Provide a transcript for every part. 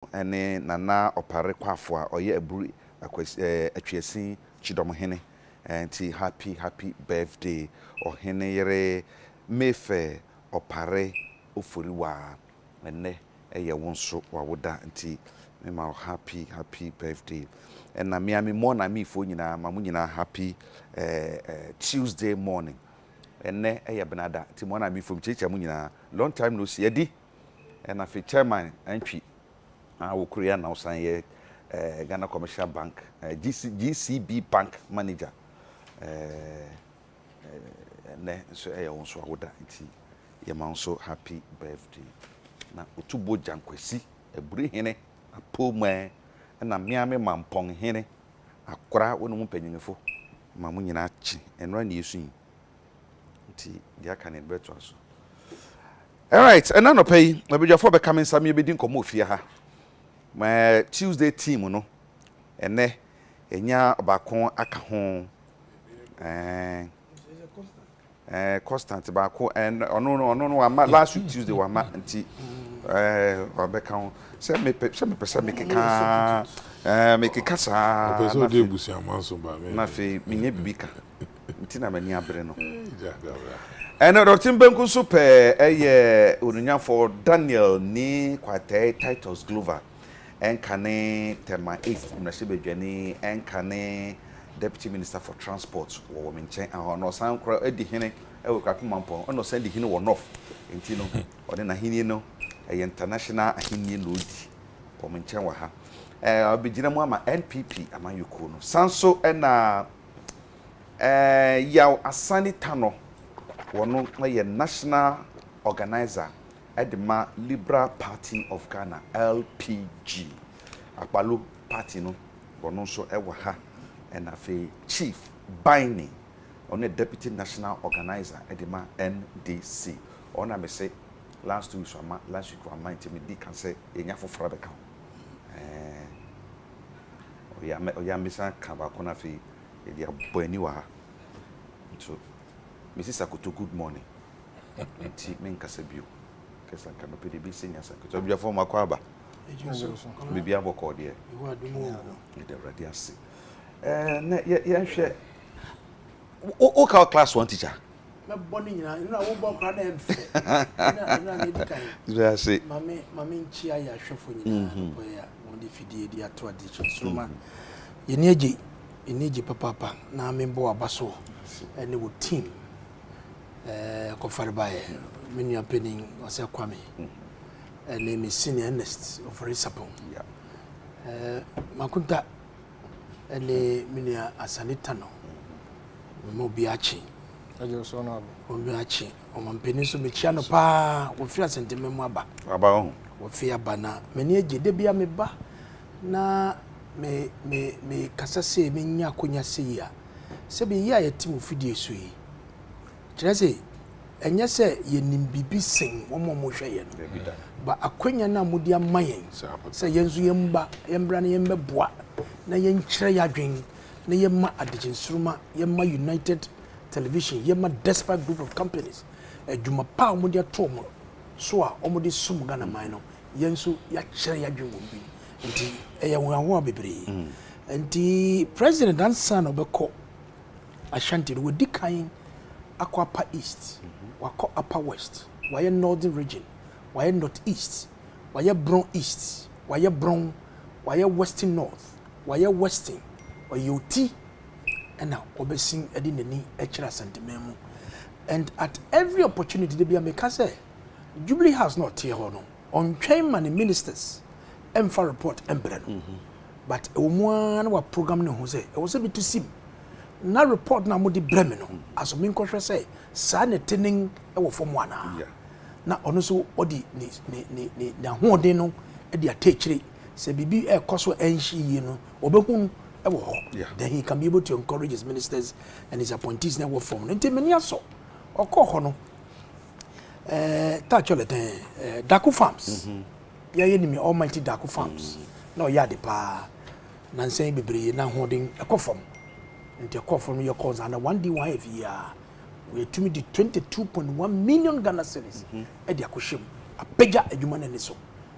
ene nana opare kwafo a oye aburu atwiesin chidom hene anti happy birthday ohene yere mefe opare oforiwa ene eye wonso wawoda anti mema happy birthday na miami mo na mi fo nyina mamu nyina happy Tuesday morning ene eye benada anti mo na mi fo mchecha mu nyina long time no see edi na fe chairman antwi Korea now sign Ghana Commercial Bank, GCB Bank manager. So I also would that so happy birthday. Na utubo jankwesi eburi hene apo man na miame mampong hene akora wonu mu panyinfo mamu nyina chi enra na yesu nti dia kan e beto aso. All right, and no pay we be for be coming some you be din komo ofia ha. My Tuesday team no ene enya bakon aka ho constant bako and no last week Tuesday wa ma nti obeka ho se me pesa me keka sa pesa de busia manso ba me na fe menye bibika nti na mani abre no eno Dr. Mbenku so pe onunya for Daniel ni kwate titles Glover Enkane Tema 8 Mnashibejani Enkane Deputy Minister for Transport wo menchen no san kra edi hene e wo kwape mampo ono san di hene wo north enti no ode na hene no international ahenie no di wo menchen wa ha obegina mu ama NPP amayuko no sanso na yaw asani tano wono na national organizer Edema Liberal Party of Ghana LPG Akpalo party no bono so ewa ha and afi chief Binding on a deputy national organizer Edema NDC ona me say last week wa mind me can say enya fofora be kan oya misa kan ba ko na fi e dia boani wa ha so Mrs. Akoto good morning enti men kasa bio kesa kan pe de bi senior secretary bia former kwaba bibi aboko de de radiasi na ye hwe o ka class 1 teacher na boni nyina na wo bo kra na emfe na ne dikan ya say mame nchi aya hwefo nyina ko ya no de fidie di ato Adekye Nsroma ye neje papa na membo abaso ene wo team ko farbaye menu penning was a kwame name is senior Ernest of Resapon makunta ene menu asanitano mo biachi ajo so no abo biachi o mampeni so mechia no pa wo fia sentememu aba ho wo fia bana meni agede bia me ba na me kasase me nya konya se ya se bi ya yetim fidie so yi kirase enye se yenim bibi sen wo mo hwe ye no ba akwanya na mudi amayen se yenzu yemba yembra na yembeboa na yenkyere yadwen na yemma Adekye Nsroma yemma United Television yemma Despite Group of Companies adwuma pa mudi atomo so a omudi sum Ghana man no yensu ya kyere yadwen wo bi nti eye wo bebre nti president ansa no beko Ashanti wo dikan akwa upper east wako upper west waye northern region waye north east waye bron east waye bron waye western north waye western oyoti and now obesin edi nani echira sentimemu and at every opportunity they be make say Jubilee House not here no on train man ministers emfa report embreno but omwa na wa program ne ho say e was be to see na report na modi breme no aso min kohwe say sa ne tenin e wo fom wana na ono so odi ni na hoden no e dia takire se bibi e koso enhyi yi no obehun e wo ho then he can be able to encourage his ministers and his appointees na wo form no ntemani aso okọ no ta chole ten Daku Farms ya ye ni me almighty Daku Farms na o ya de pa na nsen bebre na hoden e ko form and the call from your cause and 1D1 FER we to me the 22.1 million Ghana cedis e dia koshim apeja adwuma na ni so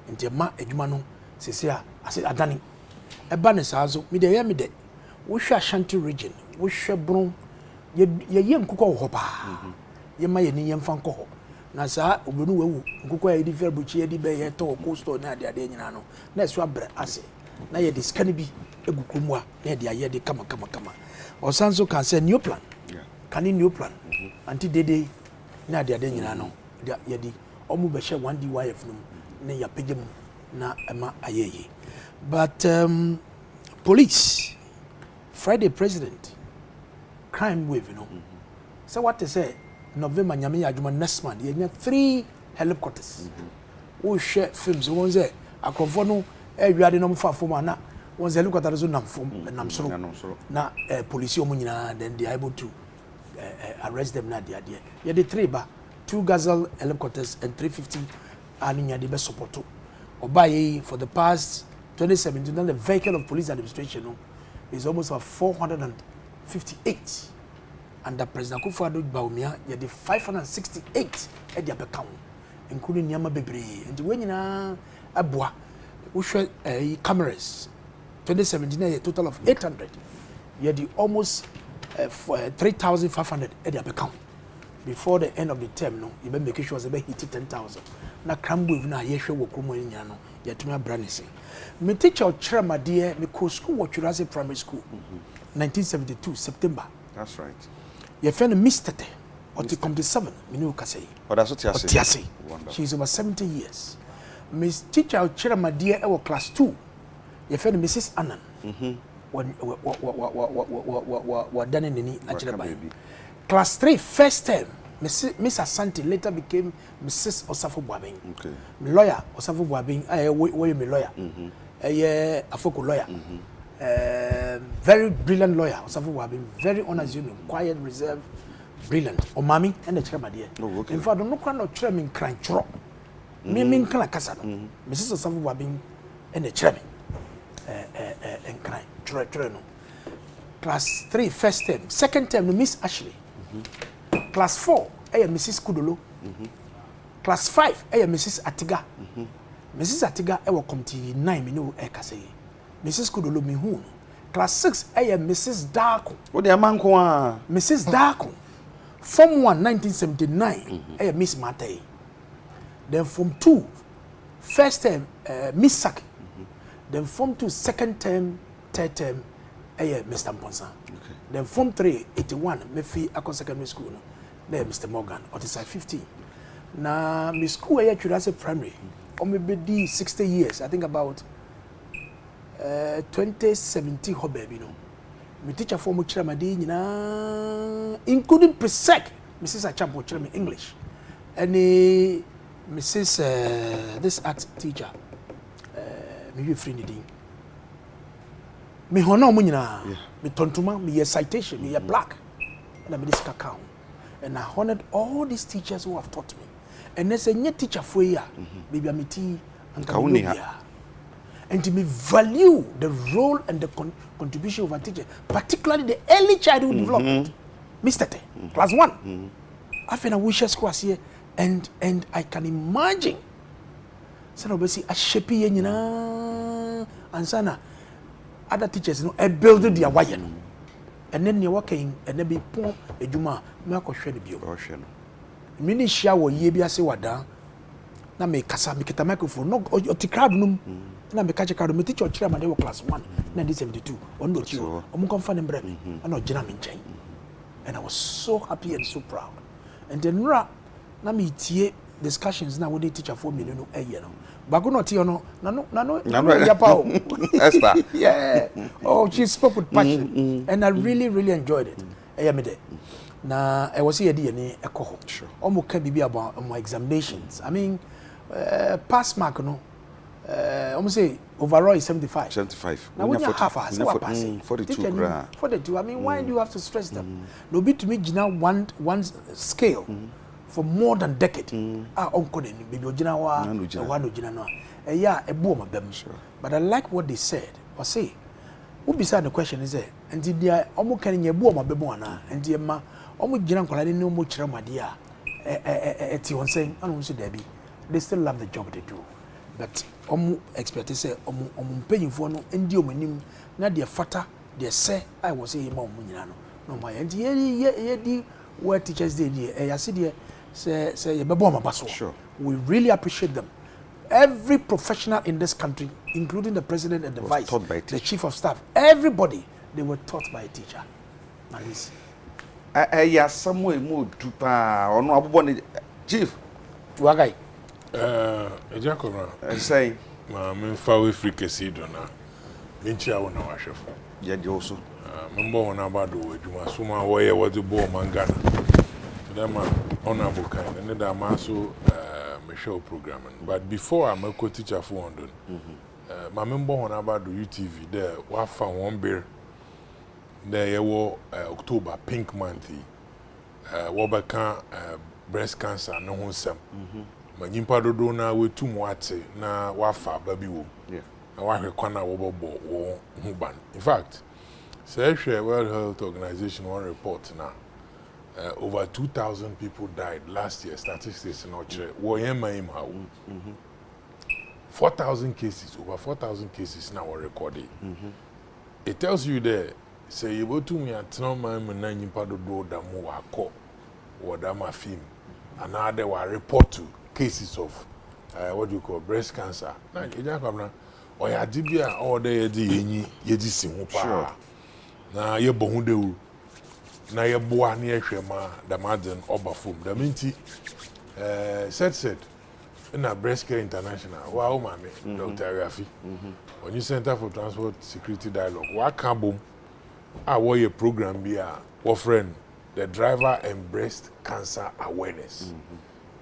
and the ma adwuma no sesia ase adani eba ne saazo me de wo hwa Ashanti region wo hwe bron ye nkukọ wo ba ye ma ye ni ye mfa nkọ na saa obenu wewu nkukọ ye di ferbuchi ye di be ye to coastal na ade nyina no na eso abre ase na ye di scan bi egukrumu a na de aye de kama osanso kan say new plan kan new plan anti dede na ade nyina no ye di omu be hye 1DYF no na ya pegem na ema ayeye but police Friday president crime wave so what to say November nyame ya adwuma next month ye 3 helicopters wo hwe films won say akrofo no awiade no mfafo ma na won say helicopters so nam soro na police omu nyina then they are able to arrest them na dia ye the 3 ba 2 Gazelle helicopters and 350 aninya de be support obaye for the past 2017 then the vehicle of police administration is almost 458 under President Akufo-Addo Bawumia ye the 568 at the account including Nyama Bebre and when nyina aboa wo hwe cameras 2017 a total of 800 ye the almost 3,500 at the account before the end of the term no you be make sure say be hit 10,000 na crambo na ye hwe wo kromo nyina no ye tumi abranese me teacher Chiramade me ko school wo Churase primary school 1972 September. That's right. Your friend Mr. Te, or to come to 7, Minu Kasei. Oh, that's what Tiase. She's over 70 years. Miss Teacher Chiramade, our class 2. Your friend Mrs. Annan. What done in the natural class 3, first term. Miss Asante later became Mrs. Osafo Boabing. Okay. Lawyer Osafo Boabing. Where me lawyer? A Afoko lawyer. Very brilliant lawyer. Osafo Boabing. Very honest, quiet, reserved, brilliant. Omami and the Chiramade. In fact, no kind of Chiramin crying chro. Me kana kasa. Mrs. Osafo Boabing and the Chiramin. And crying chro no. Class 3 first term. Second term Miss Ashley. Class 4, Mrs. Kudolo. Class 5, Mrs. Atiga. Mrs. Atiga, come to 9, me Kase. Mrs. Kudolo, me who. Class 6, Mrs. Darko. What the man ko? Mrs. Darko. Form 1, 1979, Miss Mate. Then Form 2, first term, Miss Saki. Then Form 2, second term, third term, Mr. Mponsa. Then Form 3, 81, Mefi Akon Secondary School. There, Mr. Morgan, or 15. Now, my school here, Churase Primary, or maybe 60 years, I think about 2017, baby, my teacher for Chiramade, including Presec, Mrs. Achampo Chiram English, and Mrs. This art teacher, maybe free me hono munyina me tontuma me citation me black and I me this cacao and I honored all these teachers who have taught me and there's a new teacher for ya baby amiti and to me value the role and the contribution of a teacher, particularly the early childhood development. Mr. Te, class 1 I feel a wishes class here and I can imagine so obviously a shapey and sana other teachers build their wire and then you're working and then be pon ejuma me akohwe ne bio me ni hia wo ye bi ase wada na me kasa me kita microphone no oti crowd num na me catch crowd me teach Chiramade wo class 1 1972 on do chiwo omo konfa ne mbre me na ogina me nchen and I was so happy and so proud and then na me tie discussions na we dey teacher for me no no Bago no ti no yapa Esther. Yeah. Oh, she spoke with passion and I really enjoyed it. Me there. Na I was here dey ekoho. Sure. Omo ka bibi about my examinations. I mean pass mark no omo say overall is 75. 75. Now when you half as what pass 42. 42. I mean why do you have to stress them? No be to me gina one scale. For more than decade. Uncle and baby Ojina one Ojina no. Yeah, a boom of them. But I like what they said. Or say, who beside the question is there? And did they almost can you boom of Bebona and dear ma almost Jiran Coladi no much Ramadia at you saying, I don't see Debbie. They still love the job they do. but expect say mpanyimfo no ndi omanim na de fata de se I was say ma nyina no my and ye di where teachers day ya se de say ye bebo amabaso. Sure. We really appreciate them. Every professional in this country, including the president and the vice, the chief of staff, everybody, they were taught by a teacher. Malis. Yeah, somewhere more tupa or no abuboni chief. Wagai. Ejacora. Say, I'm far away free Casidona. Minchia on our chef. Yeah, also. Member on Abado, you must assume where was the ball mangana. Them honorable kind, and then I'm also show programming. But before I'm a co-teacher for London, my member on about the UTV there, we found one beer. There was October pink month. Wabaka breast cancer no one sem. My nyimpa dodo na we tu mwate na wafa baby wo. Yeah. Na wa hwekwana wo bo ban. In fact, say World Health Organization one report now. Over 2,000 people died last year. Statistics in Ochre. 4,000 cases, over 4,000 cases now were recorded. It tells you there, say you go to me at Nsroma and then you do damu wako or dama film. And now there were report to cases of what do you call breast cancer. Now, or ya dibia or there ye simupa. Now ye bohunde na ye boa na ye hwema da maden obafom da minti said na breast care international wa o mame Dr. Rafi on Center for Transport Security Dialogue wa ka bom a wo ye program bi a wo friend the driver and breast cancer awareness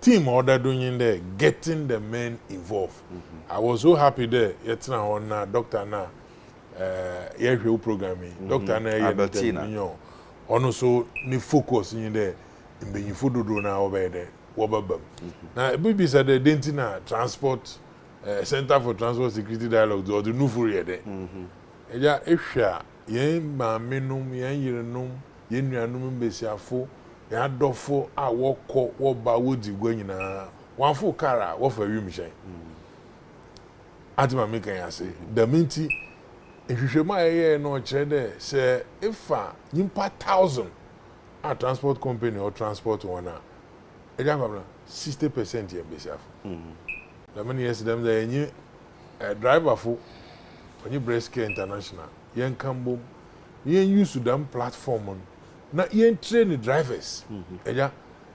team order doing there getting the men involved. I was so happy there yetina on na doctor na ye hwe programming doctor na ye ono so ni focus in there in the fododo na obede wobabam na bibi said the dentina transport Center for Transport Security Dialogue or the nufu yede eja ehwa yen ma menum yen yirenum yen nuanum mbesiafo ya dofo a wokọ woba wodi gwanyina wanfo kara wo fa wi mhyen atima mekan ya say the minti ehwehwema ye no kire de say ifa nyimpa 1,000 a transport company or transport one eja kwabra 60% ye besiafo the many years them there any driver for only breast care international yen kambom yen use them platform na yen train drivers eja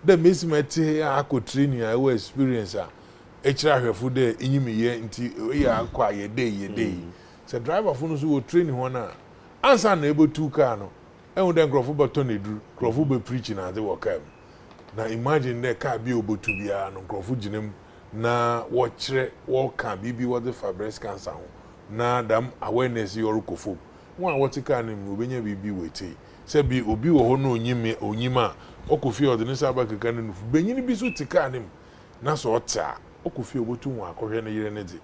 the mesmete akọ training a we experience a ekira hwefo de enyimi ye nti ye akọ ye dey say driver for no so we train one answer na ebo two car no ehun de nkrofo beto na eduru nkrofo be preach na de work na imagine the car bi obotu bia no nkrofo ginem na watchre walk bibi what the breast cancer ho na dam awareness yoru kofo won a wotika nim obenya bibi weti se bi obi wo ho no onyima okofi odinisa abakeka ne nufu benyini bi so tika nim na so ota okofi obotu won akohwe ne yire ne di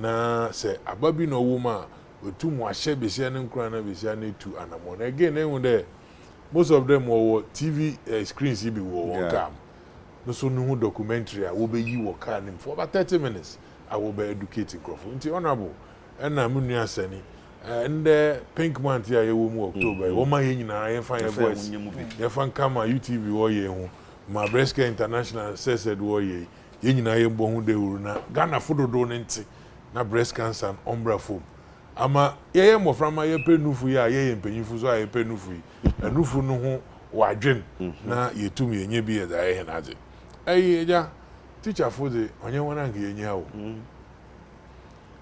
na se ababi no wo ma otu mu ahye besia ne nkura na besia ne tu anamon again ehun there most of them were TV screens bi wo cam no so no documentary a wo be yi wo car nim for about 30 minutes I will be educating crofo nti honorable na mu nua sani and the pink month ya wo mu October wo ma ye nyina ye fan ye voice ye fan kama UTV wo ye hu ma breast care international said wo ye nyina ye mbo hu de wuru na Ghana fododo ne nti na breast cancer and umbra foam ama ye moframa ye penufu ya ye mpanyinfu so ye penufu enufu no ho wadwen na yetum ye nye bi ye da ye na ade eja teacher for the onye wona nke ye nya wo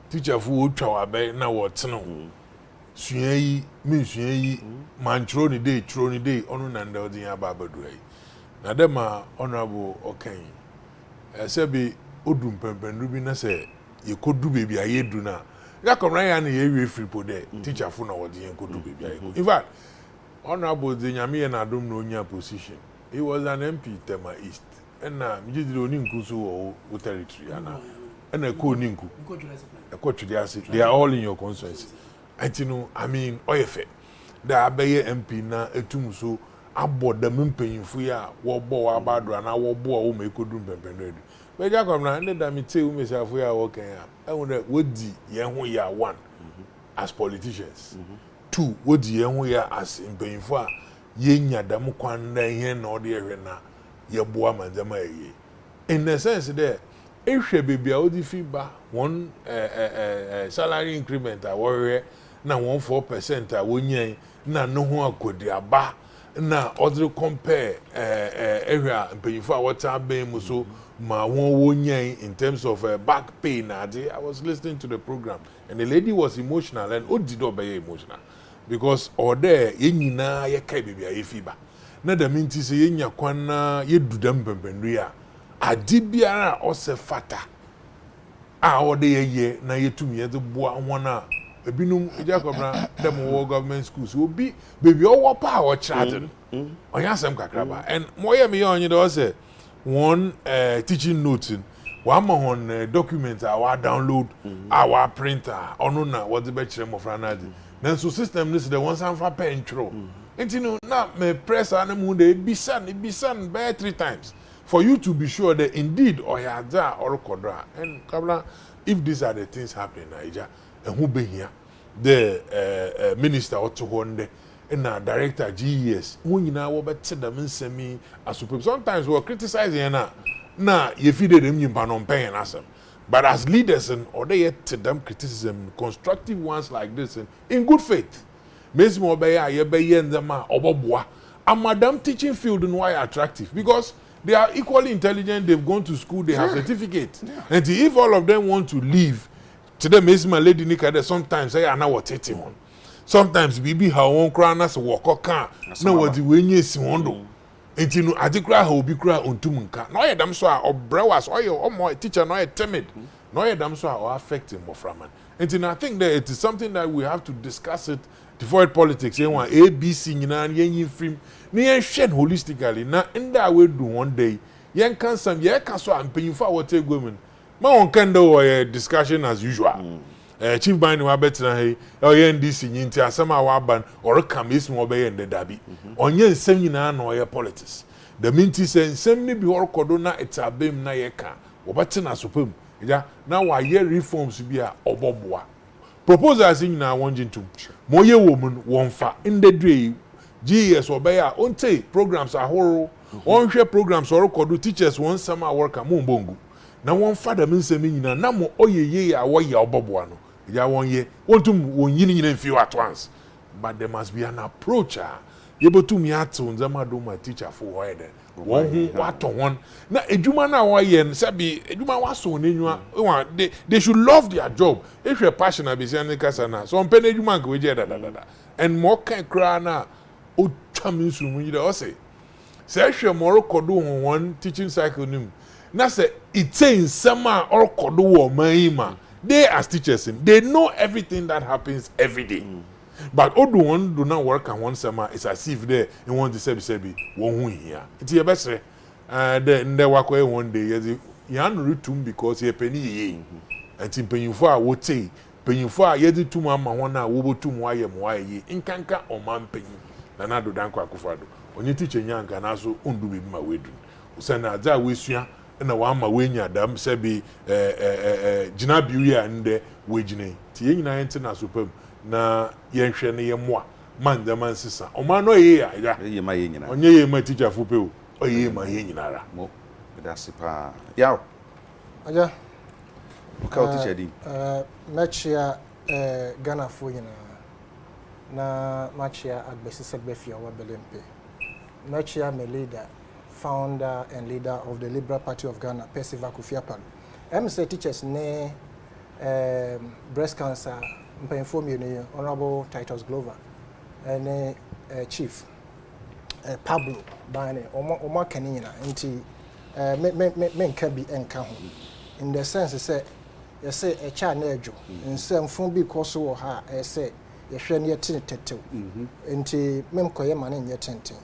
teacher for wo twa wa be na wo teno suayi min suayi man tro ni day onu na nda odin aba abadu ai na dem a honorable okan sebi odum pempendu bi na se ye kodu bebi aye du na ya komra ya na ye wi free po de teacher fu na wodi ye kodu bebi aye in fact honorable de nyame na adom na onya position he was an MP Tema East na mjidiro oni nkusu wo territory ana ko oni nku ko twediase they are all in your constituency antino I mean oyefe da abaye MP na etum so aboda mempanyinfu ya wo bo wa badro na wo bo wo mekodu mpempenu But Jacobna, and then I tell me, if we are working, I wonder what the young we are one as politicians. Two, what the young we are as in paying for Yenya Damukwanda yen or the arena, your boam and the in the sense that if she be out the feedback, one salary increment, I worry, now 1.4%, I won't na no one could the aba. Na other compare area paying for water being so ma won in terms of back pain. I was listening to the program and the lady was emotional and did not be emotional because or there yenina ye kai baby a fever. Na the minti say yenya kwana ye do dem pempenria. Adi biara o se fata. A o de ye na ye tumi ye de boa wona ebinum ejakobra dem wo government schools will be baby o pa o charging oyasem kakraba and moye me onye do say one teaching note one on document our download our printer onu na what the be kire mo franadi then so system this the one san fa intro ntinu na me press anam de bisan by 3 times for you to be sure that indeed oyaza or kodra and kabla if these are the things happening Naija and who be here the minister or to honde and director GES who nyina wo bete dem nsemi asupe sometimes we criticizing na you feed them nyimpa no pen asem but as leaders and or they to them criticism constructive ones like this and in good faith mesmo obeya ye be ye ndema oboboa and madam teaching field no why attractive because they are equally intelligent, they've gone to school, they have certificate. And if all of them want to leave, today, Miss my lady Nika, sometimes say, I know what it is. Sometimes, baby, how one crown as a walker can. No, what the way you see one do. And you know, I think I will be cry on Tumunka. No, I damn so or brewers or more teacher, no, timid. No, I damn so or affecting more from it. And you know, I think that it is something that we have to discuss it. To avoid politics, you want ABC, you know, you film. Near shed holistically. Now, in that way, do one day. Young can some, yeah, can so I'm paying for what take women. My own can do a discussion as usual. Chief binding wa better hey, oh yeah, this in India, some our ban or a camis mobile and the Dabi. On yen seminar no your politics. The minty says, send me be all cordona, it's a beam na yeka, or batten as supum. Yeah, now I hear reforms be a oboboa. Proposals in now wanting to. Moye woman won't fa in the day. GES or bear on take programs are horror. On share programs or do teachers one summer work at Mumbongo. Now one father means a meaning and no oye ye a way ya bobuano. Ya 1 year, want to one yin few at once. But there must be an approacher. Able to me at soon, Zamado my teacher for wider. One who what one. Now a Jumana Wayan Sabi, a Juma was so in they should love their job. If you're passionate, be saying Casana, so on penny Juman go and more can cry now. O chamin sumu you dey say say more kodo one teaching cycle nim na say it in sama or kodo wo maima they as teachers they know everything that happens every day but odo one do not work and one summer it's as if they want to say one hu here it your best then they work one day you yan return because you penny ye and mpanyimfo a wote panyimfo a yedi tum ama won a wo botum waye mo waye nkanka o man panyi na na do danko akufado onye teacher nyanka na so ondu bi ma wedu usana adza wesua na wa ma wenya dam se bi gina biu ya nde wegine ti yenyina yente na so pam na yenhwe ne yemoa man da man sisa o ma no ye ya ye ma ye nyina onye ye ma teacher fu pe o ye ma ye nyina ra mo da sipa yaw aja o teacher di machia Ghana fo nyina na machia agbesise gbefia wa belempe machia me leader founder and leader of the Liberal Party of Ghana Percival Kofi-Apalo say teachers ne breast cancer inform you honorable Titus Glover and chief Pablo Bane oma kanina nti me nka bi enka ho in the sense say you say a cha na adwo nsem fun bi koso wo ha say you hwe ne tetetew nti memkoye ma ne nye tenten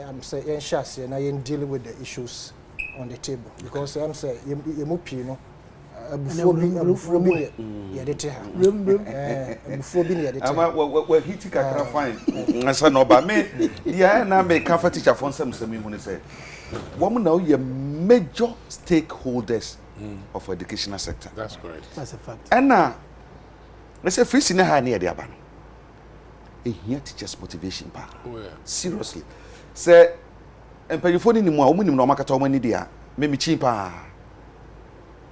I'm say yen shase na yen deal with the issues on the table because I'm say you mupi no abufuo bi ye dete ha abufuo bi ye dete ama we hiti kakra fine ngasa no ba me ya na me ka fa teacher fon sam mu ne say wo mu na o ye major stakeholders of educational sector. That's correct. That's a fact. And let's say free senior high near the aban. Here teachers motivation pa. Oh yeah. Seriously. Say and pay phone ni mo a omunim no makata omani dia. Me chimpa.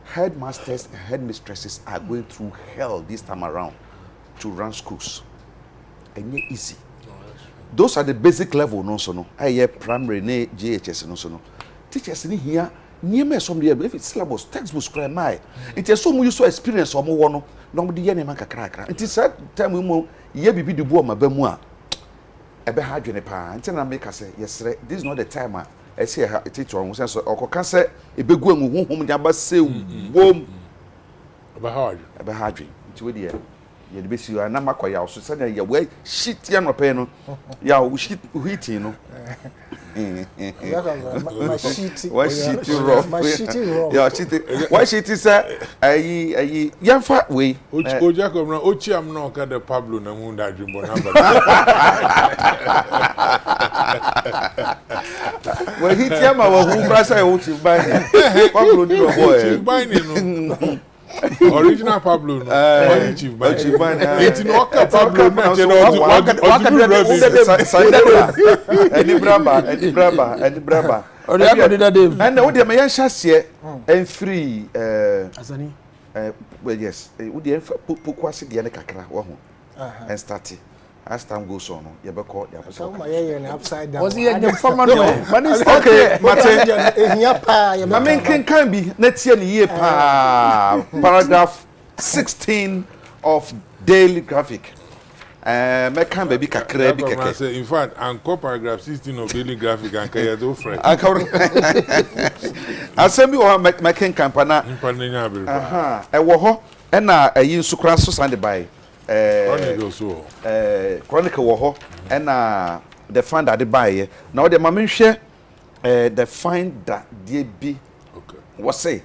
Headmasters and headmistresses are going through hell this time around to run schools. And yet easy. Those are the basic level no so no. Aye primary ne JHS no so no. Teachers in here near me some there if it's syllabus textbooks cry my. It is so mu use experience or mo wono no mo de ye ne man kakra. It is that time mo ye bibi du bo ma ba mu a ebe ha dwene pa. Nti na make say yes this is not the time I say teacher on say so okoka say ebegu anwu honhom de aba say bom Ebe ha dwene. Nti we de ye de besi na makoya so say ya we shit ya no pe no ya we shit heating no My shitty. Why shitty rough? My shitty rough. Yeah, shitty. Why shitty sir? Ayi yamfa we. Oja ko na ochi am na ka de Pablo na mu da dwumbo na ba. Well hit yam our who brasa e ochi ban. Pablo ni boy. Ban ni no. Original Pablo no. Only Chief Ban. Chief Ban. Eti no ka Pablo na je no Any braba. Ori akodi da dem. And wo de me yan hyase en free Asani. Well yes, wo de pokwase de ne kakra wo ho. And start as time goes on, you be called So my upside down. Was he a farmer? Okay, Mate. I I mean, can be next year paragraph 16 of Daily Graphic. Me can be kakra bi keke. In fact, anko paragraph 16 of Daily Graphic and kaya do friend. Asemi o me can campana. Mpanya be. Aha, e wo ho e na ayi nsukura so sande bai. Chronicle wo ho and the fund that they buy now the mama share the find that they be Okay. What say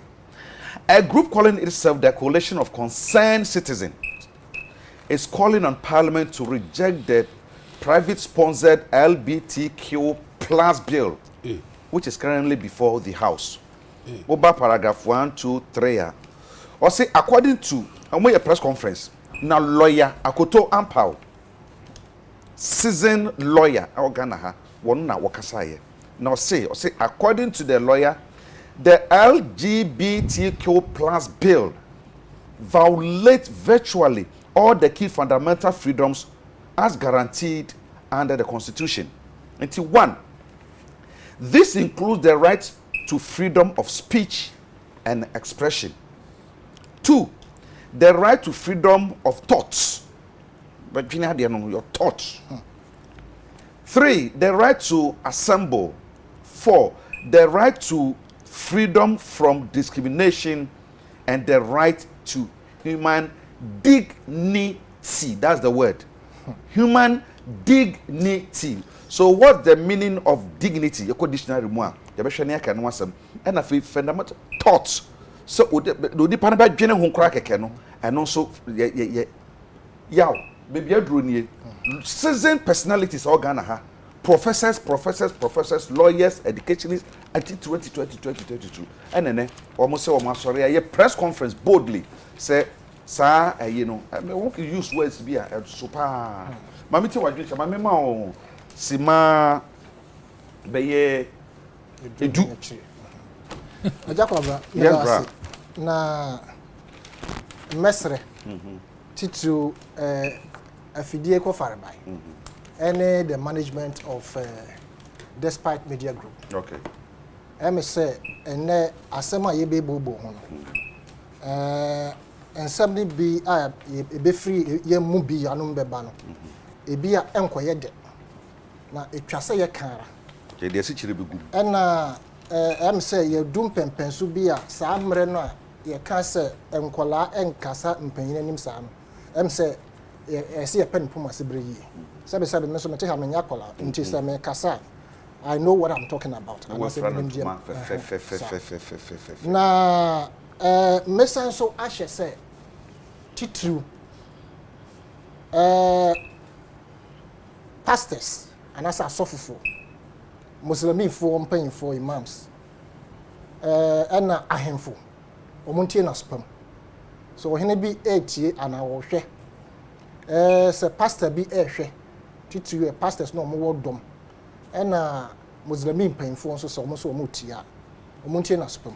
a group calling itself the Coalition of Concerned Citizens is calling on Parliament to reject the private sponsored LGBTQ plus bill which is currently before the House. Over paragraph 1, 2, 3 or say according to a press conference na lawyer Akoto Ampao seasoned lawyer Ghana ha won na wakasa ye now say according to the lawyer the LGBTQ plus bill violates virtually all the key fundamental freedoms as guaranteed under the Constitution. Until 1, this includes the right to freedom of speech and expression. 2, the right to freedom of thoughts. But you know your thoughts. 3, the right to assemble. 4, the right to freedom from discrimination and the right to human dignity. That's the word. Human dignity. So what's the meaning of dignity? You could dictionary more. You be shania can want some. And if fundamental thoughts. So the panaba dwene ho kra keke no and also yaw baby adroni seasoned personalities all Ghana ha professors lawyers educationists until 2022 and then almost say almost sorry a press conference boldly say sir you know I won't use words be a super mama ti wadwe mama ma o sima beye edu Ajakwaba na mesre titu afidie ko farbai any the management of Despite Media Group. Okay. Say ene asema ye be bobo ho no ensem ni bi a e be free ye mu bi anum be ba no e bi a enkoye de na etwase ye kanra ke de se chire be gu say ye dum pempensu bi a saa mre no a ye ka se enkola enkasa mpanyin anim saa no say ye se ye pen puma se bre yi sabe me so me te ha me nyakola nti se me kasa I know what I'm talking about. Na mesan so ahye say titru pastors and as asofofo Muslim for imams ɛna ahemfo omuntie na spam so ohene bi etie ana wo hwɛ sɛ pastor bi ehwɛ titiri pastors no mo dom ɛna muslimi mpanyinfo nso sɛ ɔmo so ɔmo tia omuntie na spam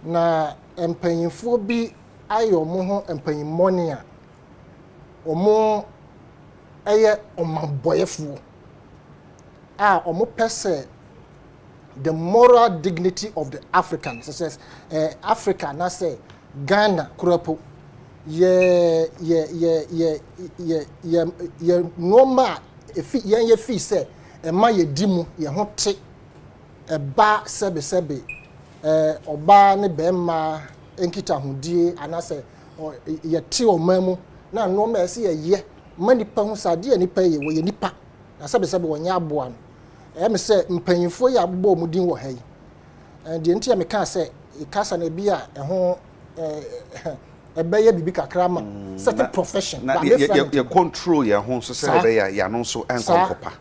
na mpanyinfo bi ayɛ ɔmo ho mpanyimmɔne a ɔmo ɛyɛ ɔmanbɔyɛfo a ɔmo pɛ sɛ the moral dignity of the Africans says Africa na say Ghana kurapo ye normal efi ye fi say e ma ye dimu ye ho te e ba sebe oba ne bema enkita hodie ana say ye te omamu na normal ese ye manipa ho sade nipa ye wo ye nipa na sebe wonya aboa no me say mpanyinfo ya abobɔ mu din wɔ ha yi de ntia me ka sɛ ikasa na bi a ɛho ɛbɛyɛ bibi kakra ma certain profession na ye control ya ho so sɛ ɛbɛyɛ ya no so ɛnkɔpa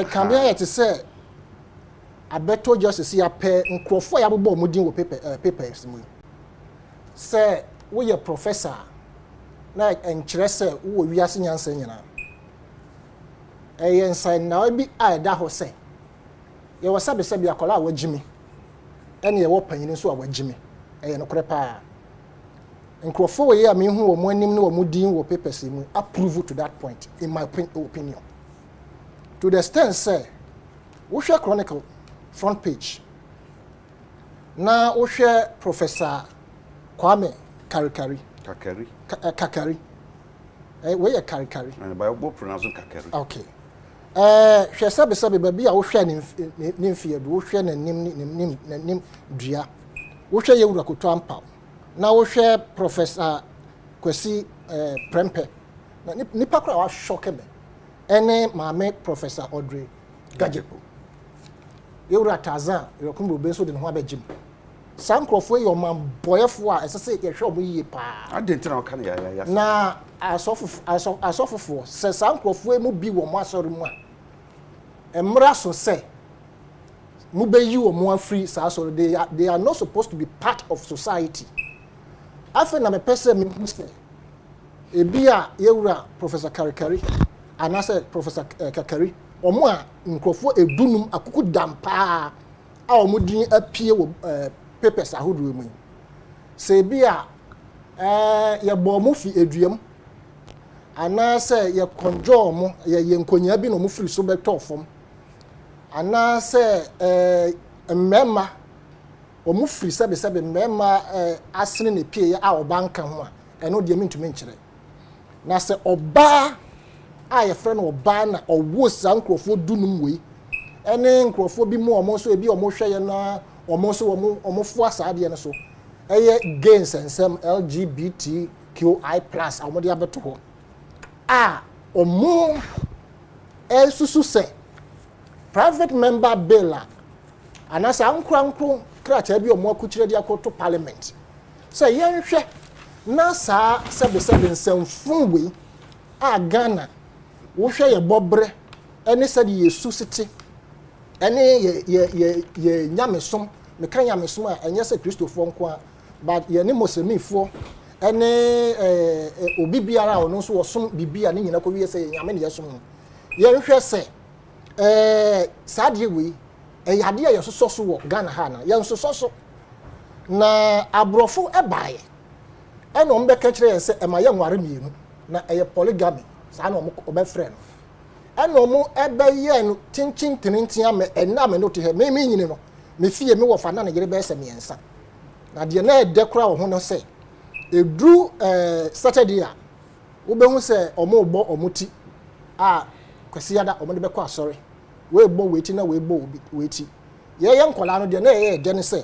kan bia yɛ te sɛ abeto justice ya pɛ nkrɔfo ya abobɔ mu din wɔ papers mu sɛ wo yɛ professor na enkyerɛ sɛ wo wiase nyansa nyina ɛyɛ nsan na bi a ɛda hɔ sɛ ye wasabe sabe akola a wagimi ene ye wo panyin nso a wagimi eye no kore pa nkrofo we ya me hu wo mo anim ne wo mo din wo papers mu approve to that point in my opinion to the extent say wo hwe chronicle front page na wo hwe professor Kwame Kakari we ya Kakari and by bo pronouncing Kakari okay hwe sabe ba bia wo hwe ne mfie do wo hwe na nim dua wo hwe yewura koto ampa na wo hwe professor Kwesi Prempe na nipa kora wa shock be ene maame professor Audrey Gajepo yewura Tazan yokumbo be so de ho abegim sankrofo ye man boyefo a esese ye hwe omo yiye pa adentina o kan ya na asofofo se sankrofo mu bi wo mo asori mu a emra so say mu be yi wo mo afri sa so they are not supposed to be part of society afa na me pese me say ebi a yewura professor Kakari anase professor Kakari omo a nkrofo edunum akuku dampa a omo din apie wo papers ahodo mu se bi a ye bo mo fi eduam anase ye konjo mo ye nkonya bi no mo firi so beto fom anase mmema o mo firi sebe mmema asene ne pie a obanka ho a eno de mentumi nkyere na se oba a ye frɛ no oba na owo sankrofo dunum wei ene nkrofo bi mu omo so ebi omo hwɛ ye na omo so omo fo asade ne so eye gains ensem LGBTQI+ omo de abeto ho a omo susu se private member bill anasa ankro kracha bi omo akukyire de akoto parliament se yenhwe na saa sebe nsɛmfun we a Ghana wo hwɛ ye bobre ene sɛ de yesu sete ene ye nyamesom me kan nyamesom a enye sɛ Kristofo nko a but ye ne Muslimifo ene obi biara ono so wosom bibia ne nyina ko wie sɛ nyame ne yesom no ye nhwɛ sɛ saade we yade a yesoso so wo Ghana ha na ye nsoso so na abrofo ebaaye ene ombe ka kire sɛ ema ye nware mienu na eye polygamy saa na obefrɛ no ene omo ebeye no tinchin ame ena me no te he me nyine no me fie me wo fa na yere be sɛ miensa na de na edekora wo ho no sɛ edru Saturday a wo be hu sɛ omo bo omuti a kwasi ada omo de be kɔ asɔre we bo weti na we bo weti ye nkola no de na ye de ne sɛ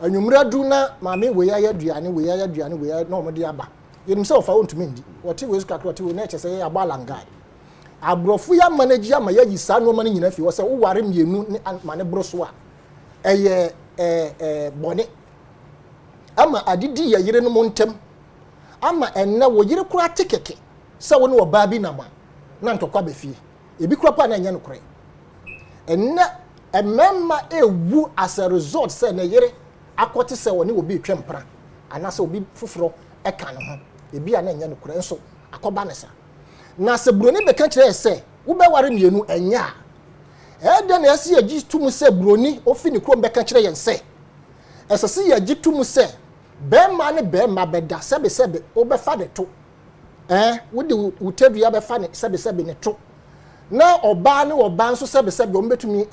anwumra du na maame we ya aduane we na omo de aba yenim sɛ ofa wontumi ndi wote we suka krote we na eche sɛ ya balangad abrofo ya manage ama ya yisa no ma nyina fi wo sɛ wo ware mienu ne mane broso a eye bone ama adidi ya yire no montem ama enna wo yire kura tekeke sɛ wo ne oba bi na ma na ntokwa be fie ebi kura pa na nya no kure enna a member ewu as a result say na yere akoti se woni obi twempra anase obi foforo eka ne ho ebi a na nya ne kura nso akoba ne sa na se broni be ka kire se wo be ware mienu enya de na ese agi tum se broni ofi ne krom be ka kire yen se esese ye agi tum se be ma ne be ma be da sebe wo be fa de to wo de utadua be fa ne sebe ne to na oba ne oba nso sebe o mbetumi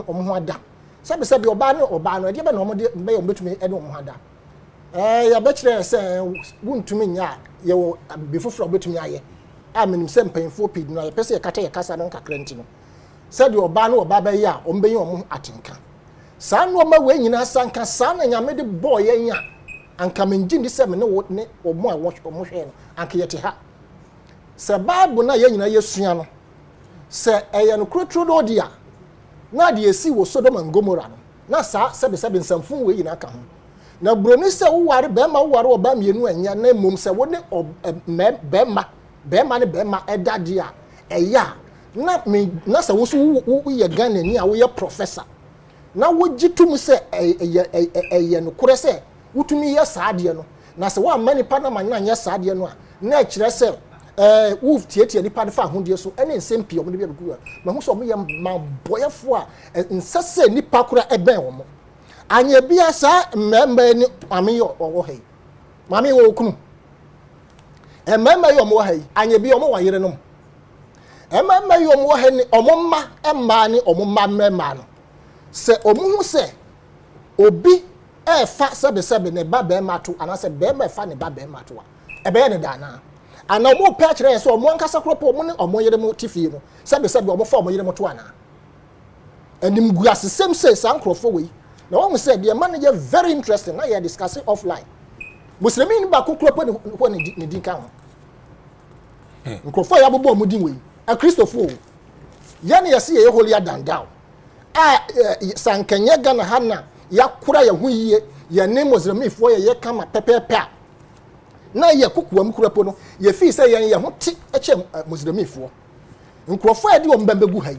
omo ada sebe oba ne oba no de be na omo de be o mbetumi e de omo ada ya be kire se wuntumi nya ye wo befoforo obetumi aye menim se mpanfo pid no ye pese ye kata ye kasa no kakra ntino se de oba ne oba be ya o mbenyi omo atenka saa no ma we nyina sanka saa na nyame de boy ye nya anka menjindi se me ne omo a wo omo hwe no anka ye te ha se bible na ye nyina yesua no se eye no krotro do dia na de esi wo Sodom and Gomorrah no na saa sebe nsamfun we nyina ka ho na broni se wo ware be ma wo ware oba mienu anya na mom se wo ne be ma ne be ma edade a eya na se wo so wo ye Ghana ni a wo ye professor na wo gitum se eye no kure se wutumi ye saade no na se wo amani pa na man na ye saade no a na kire se wo tietie ni pa de fa hodie so ene nsempie omo de bia bekuwa ma hu so omo ye maboyefo a nsase ni pa kura eben wo anya bia sa mmemba ni mame yo owo hei mame wo kunu mmemba yo omo hei anya bia omo wa yire no mmemba yo omo hei ni omo ma emma ni omo ma mmemba no se omo hu se obi fa sebe ne ba be ma to ana se be ma fa ne ba be ma to a ebe ne dana ana omo pa kire se omo ankasa kropo omo ne omo yire mo tifie no sebe omo fa omo yire mo to ana enim guase sem se sankrofo we na one said the manager very interesting na you discussing offline muslimi ni ba kokropo ne din kan ho nkrofo ya bobo mu din we a Christopher ya ne yesi ye holy dandao sankanya Ghana hana ya kura ya hu yiye ya ne muslimi fo ye kama pepepe na ye kokoa mu kropo no ye fi se ye ho ti eche muslimi fo nkrofo ya di o mbambegu hai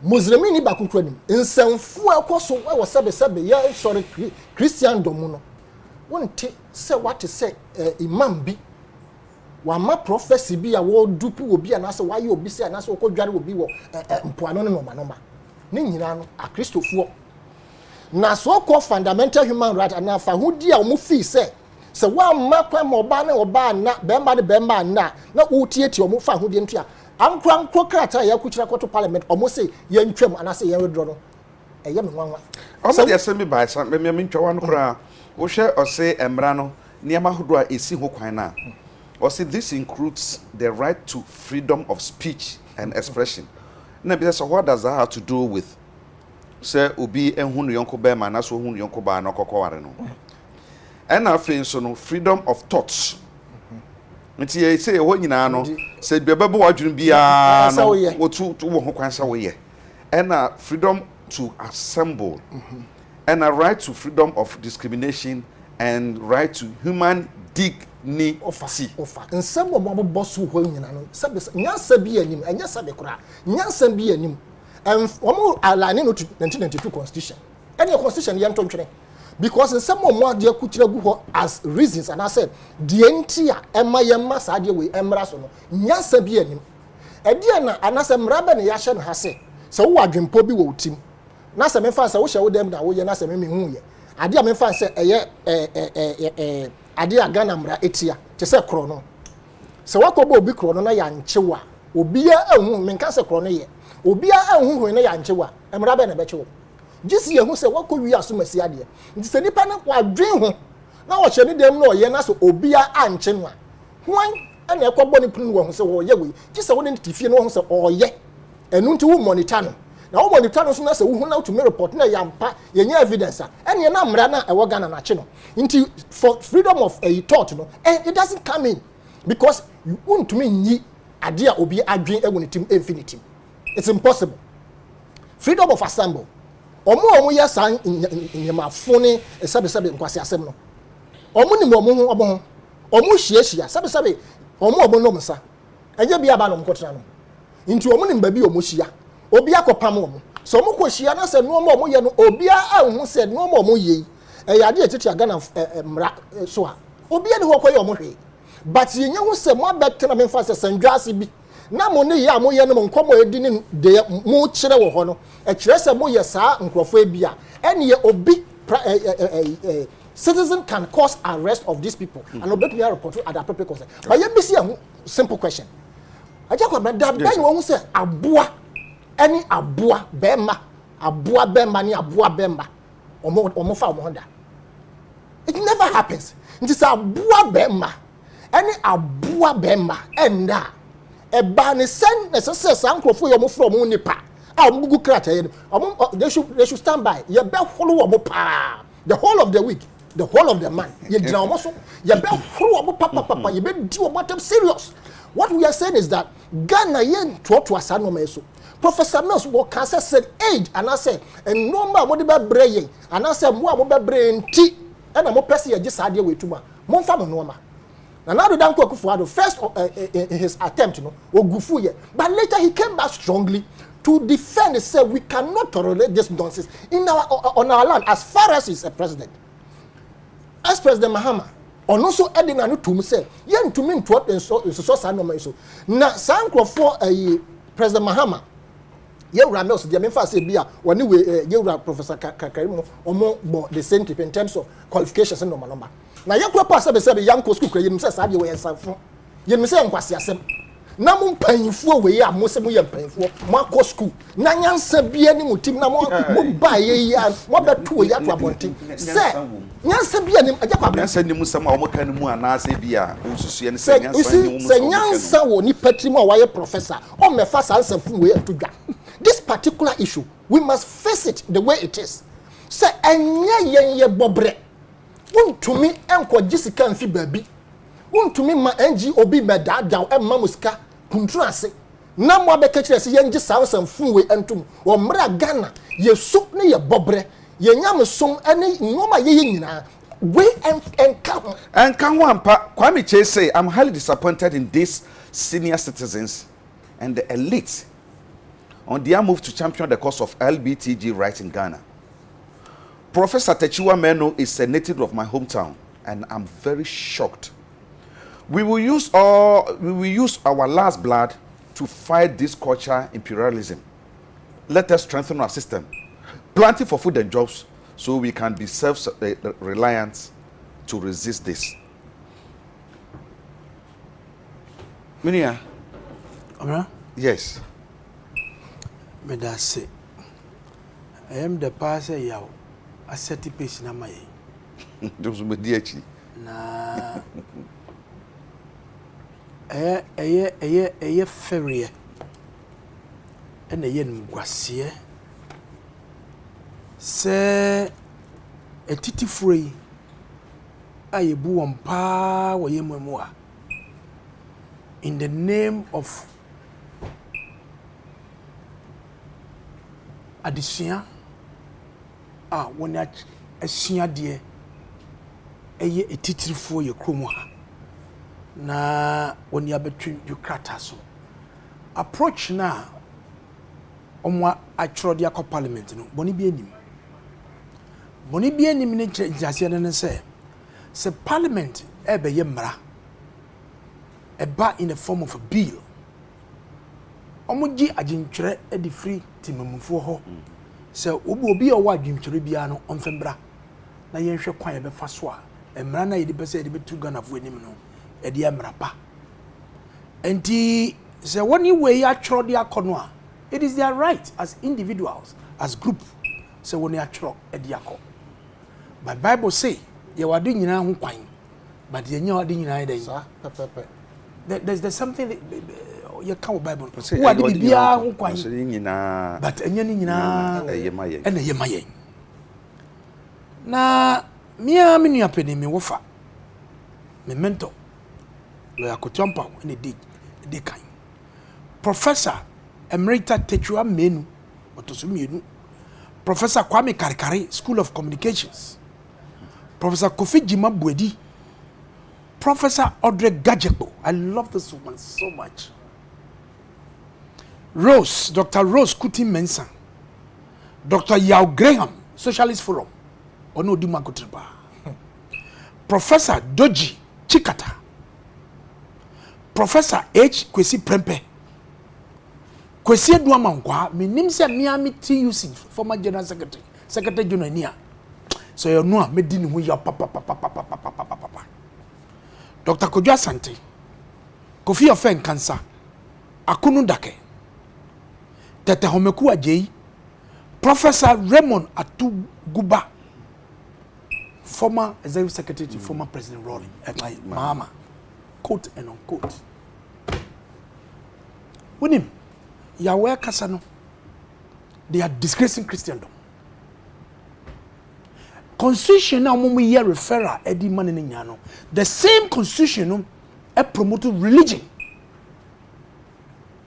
Muslimin ni ba kunkura nim nsamfu akoso wo sebe ya sorry Christian domu no wonte se what say imam bi wa ma prophecy bi a wo dupu obi ana se waye obi se ana se okodware obi wo mpoano no noma ne nyina no a Christopher na so called fundamental human right ana fa hudi a wo fi se wa ma kwa ma oba na oba na be ma na utieti omo fa hudi ntua ankro krata ya kuchira kwato parliament omo se ye ntwam anase ye withdraw no eye me nwanwa omo de asemi ba sa me ntwa no kra wo hwe ose emra no niam hodo a esi ho kwan na ose this includes the right to freedom of speech and expression na be so what does that have to do with say obi ehunu yonko be ma na so hunu yonko ba na kokoware no and afin so no freedom of thoughts nti ye say ho nyina no say bebebo wadwun bia no wotu wo ho kwansa wo ye and freedom to assemble and a right to freedom of discrimination and right to human dignity ofa nsemo bobo so ho nyina no sabe nyansa bi anim enya sabe kura nyansa bi anim omo alane no 1992 constitution any constitution ye ntontwene because in some more dia kuchira gu ho as reasons and I said the entire emma yemma sa dia we emra so no nyansa bi anim e dia na anasa mraba ne ya hye no hase se wo adwempo bi wo utim na se me fa se wo hye wo dem da wo ye na se me hu ye ade a me fa se eye ade a Ghana mra etia te se kro no se wakobo obi kro no na ya nchewa obi a ahu me nka se kro no ye obi a ahu hu na ya nchewa mraba na be chewo jisi ye hu se wakowi asomasi ade nti se nipa na wadwen ho na wo hye ne dem na oye na so obi a anche no a hwan na ekobọ ni punu wo hu se wo ye we jisi wo ne tifie no wo hu se oye enu nti wo monitor no na wo monitor no so na se wo hu na to me report na yampa ye nya evidence a ene na mra na ewo Ghana na che no nti for freedom of a thought no and it doesn't come in because you want to me nyi ade a obi adwen ewo ne tim infinity it's impossible. Freedom of assembly omo ya san nyamafone sabe nkwase asem no omo ni omo hia sabe omo no msa eje bia ba no mkotena no nti omo ni mba bi omo hia obi akopam omo so mo kwahia na se no mo ye no obia anhu se no mo ye yade etiti aga na mra so a obia ne ho koye mo hwe but ye nya hu se mo abetena me fa se sandwase bi na mo ne ye a mo ye no mo nkomo edi ne de mo kire wo ho no kire se mo ye saa nkrofo ebia ene ye obi citizen can cause arrest of these people and obey me report at the appropriate concern but you be see a simple question ajakwa da ben wo hu se aboa any aboa bema ni aboa bema omo fa omo honda it never happens nti say aboa bema any aboa bema enda e ba ne sen necessary sankrofo yo mo from nipa a omo gugu krata ye they should stand by ye be holo omo pa the whole of the week the whole of the man ye dina omo so ye be holo omo papa ye be di omo tem serious. What we are saying is that Ghana yen to asa no meso Professor Mills will cancer said age and I say and number mo de be brain and I say mo be brain ti and mo pese ye gisade we tuma mo fa mo normal na now dan Kwakufuado first in his attempt no ogufu ye but later he came back strongly to defend and say we cannot tolerate this nonsense in our on our land as far as he's a president as President Mahama ono so edina no tum say ye ntumi nto so sa no man so na sankrofo President Mahama ye wura Mills de me fa say bia woni we ye wura Professor Kakarimo omo bo the same type in terms of qualifications and number na ye kura pass be say be yanko school kra ye me say sa de we yansanfo ye me say nkwase asem na mo mpanyifo we ya mo se mo ye mpanyifo mo akọ school na nyansa bia ni mutim na mo ba ye ya mo beto ya to abonti se nyansa bia ni ajakwa nyansa ni musam a mo kan mu anase bia osusu ne se nyansa ni musam se nyansa wo ni patrim a waye professor o me fa sansa fu we to dwa this particular issue we must face it the way it is se enye ye bobre untumi enko gisika mfi baabi untumi ma NGO bi medada emma musika kuntrase na mo abeka kire se yengi sansa fu we entum o mra Ghana ye su ne ye bobre ye nyamsom ene nyoma ye nyina we and can one Kwame Che say I'm highly disappointed in these senior citizens and the elite on their move to champion the cause of LBTG rights in Ghana. Professor Techiwa Meno is a native of my hometown and I'm very shocked. We will use our last blood to fight this culture imperialism. Let us strengthen our system, planting for food and jobs so we can be self-reliant to resist this. Minia? Yes. Me da say I am the passer yaw a seti pace na my Those be DH. na eye ferie ena ye ngwase se etitifuro yi ayebu won pa wo ye mu a in the name of adesua a wona asua de eye etitirifo ye kromu ha na woni abetwe yukrata so approach na omwa atro de akọ parliament no boni bi enim ne jase ne se parliament ebe ye mra eba in the form of a bill omuji agintwere edi free timamufo ho se obi o wa agintwere bia no onfembra na yenhwe kwan ye befa so a emra na yedi pese yedi betu Ghana fo enim no edi emra pa enti se woni we ya twro de akono a it is their right as individuals as group se woni atwro edi akọ but Bible say ye wade nyina ho kwan but ye nya wade nyina ide there's something that, you can't Bible. Who are the bia who kwan? But enya ni nyina ena ye mayen. Na mia me nua pede me wofa. Me mentor. Lo yakotompa ene de kan. Professor Emerita Techiwa Menu otosumienu. Professor Kwame Karikari, School of Communications. Professor Kofi Jima Bwedi. Professor Audrey Gajekbo. I love this woman so much. Rose, Dr. Rose Kuti Mensah. Dr. Yao Graham, Socialist Forum, ono di makotriba. Professor Doji Chikata, Professor H. Kwesi Prempe, Kwesi Edwamankwa, me nimse Miami TUC, former General Secretary, Secretary General Nia. So you know, me dini hu ya papa. Dr. Kojo Asante, Kofi Ofen Cancer, Akunu Dake, Tete Homeku Ajay, Professor Raymond Atuguba, former executive secretary to former President Rawlings, at my mama, quote and unquote. With him, Yahweh Kasano, they are disgracing Christendom. Constitution now when we hear referral Eddie Maniniano, the same constitution promoted religion.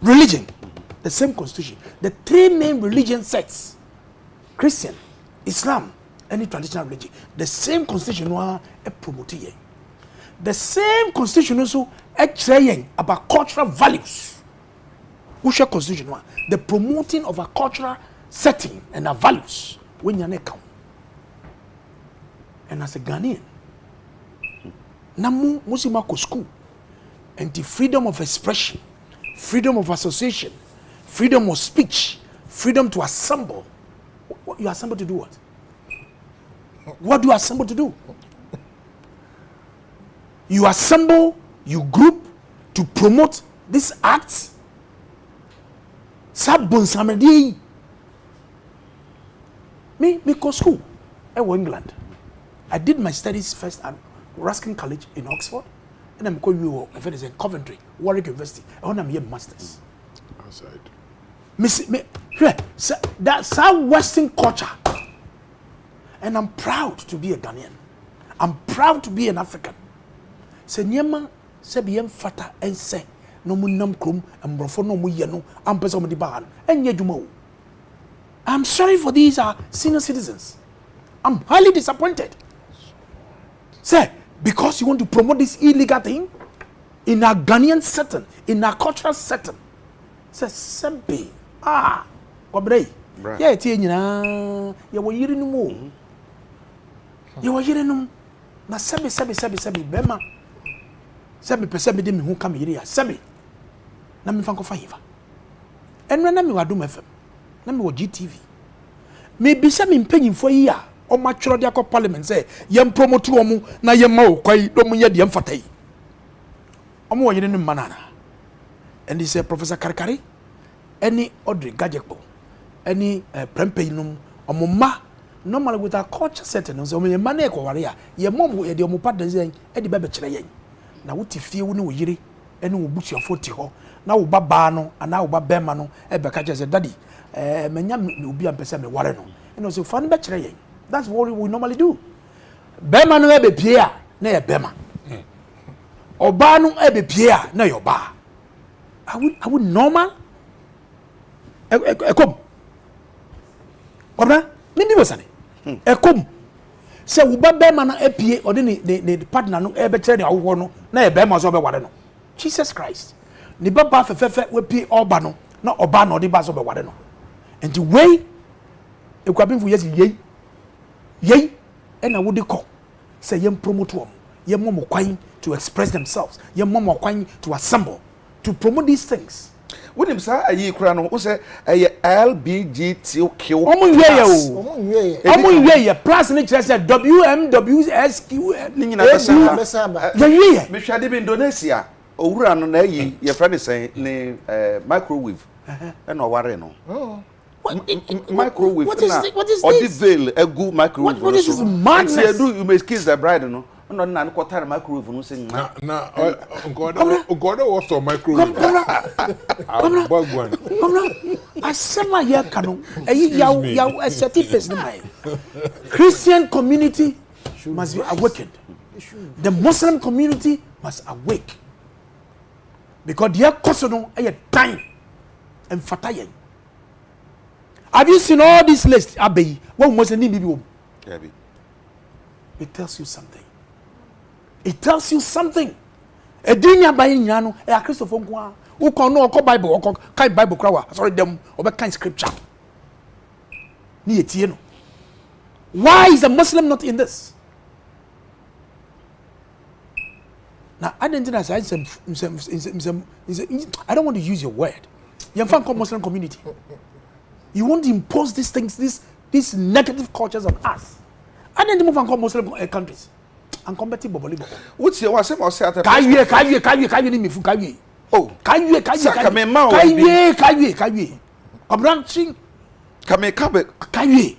The same constitution. The three main religion sects, Christian, Islam, any traditional religion. The same constitution promoted. The same constitution also saying about cultural values. Which constitution the promoting of a cultural setting and our values when you're not count. And as a Ghanaian, namu musima ko school and the freedom of expression, freedom of association, freedom of speech, freedom to assemble. You assemble to do what? What do you assemble to do? You assemble, you group to promote these acts. Sabon samedi. Me go school. England. I did my studies first at Ruskin College in Oxford, and I'm going to Coventry, Warwick University. I want to be a master's. Outside. That's our Western culture. And I'm proud to be a Ghanaian. I'm proud to be an African. Se nyema se biem fata ense no munam krum embrofo no mu ye no ampesa mo di bahan enye dwuma o. I'm sorry for these senior citizens. I'm highly disappointed. Say, because you want to promote this illegal thing in our Ghanaian setting, in our cultural setting. Say, Sempe, Wabrey. Yeah, Tiena, you were hearing no more. You were hearing no. Na Sebi, Bema. Sebi, Persebi, them who come here. Sebi. Nami Fanko Faiva. And when I do my FM, Nami GTV. Maybe some paying for a year. O matro dia ko parliament say yem promote omu na yem ma okwai do mu ye de mfatai omu wo yene no manana and he said Professor Karkari any Audrey Gajekpo any Prempe num omu ma normally with our culture setting so me man e ko ware a ye mom ye de omu padan zen e de bebe kire yen na wo tifie wo ne wo yire ene wo busuafo ti ho na wo baba no ana wo babema no e be ka je say daddy menya obi ampese me ware no ene so fa ne be kire yen. That's what we normally do. Bema no ebe pia na ye bema. Oba no ebe pia na ye oba. Are we normal? Ekom. Obna, ni bi bosane. Ekom. Se wo ba bema na epie ode ni partner no ebe kire ni awo no na ye bema so be ware no. Jesus Christ. Ni baba fefefe we pie oba no na oba no ode ba so be ware no. And the way ekwabin fu yes yei ena wodi ko say yem promote wom yem mom kwan to express themselves yem mom kwan to assemble to promote these things. When him say ayi kura no say LBGTQ omo ye plus ni kire say WMWSQ ni nyina besa ye me hwade bi Indonesia owura no na ayi ye friend say ni microwave ena ware no microwave. What is this? Or this veil a good microwave. What is this madness? You may kiss the bride, no? No, na quarter microwave no saying. Na God was a microwave. I said my here canon. A certain person Christian community must be awakened. The Muslim community must awake. Because their custom a time and fatayen. Have you seen all these lists, Abbey? What was the name of it tells you something. It tells you something. A dinya by Yano, a Christopher who can know Bible or kind Bible crowd, sorry, them or kind scripture. ni etie no. Why is a Muslim not in this? Now, I don't want to use your word. You're from the Muslim community. You want to impose these things, these negative cultures on us. I didn't move from Muslim countries. I'm competitive. What's your what's your say at the Kaye ni mifu kaye. Oh, Kaye. Abranching kaye.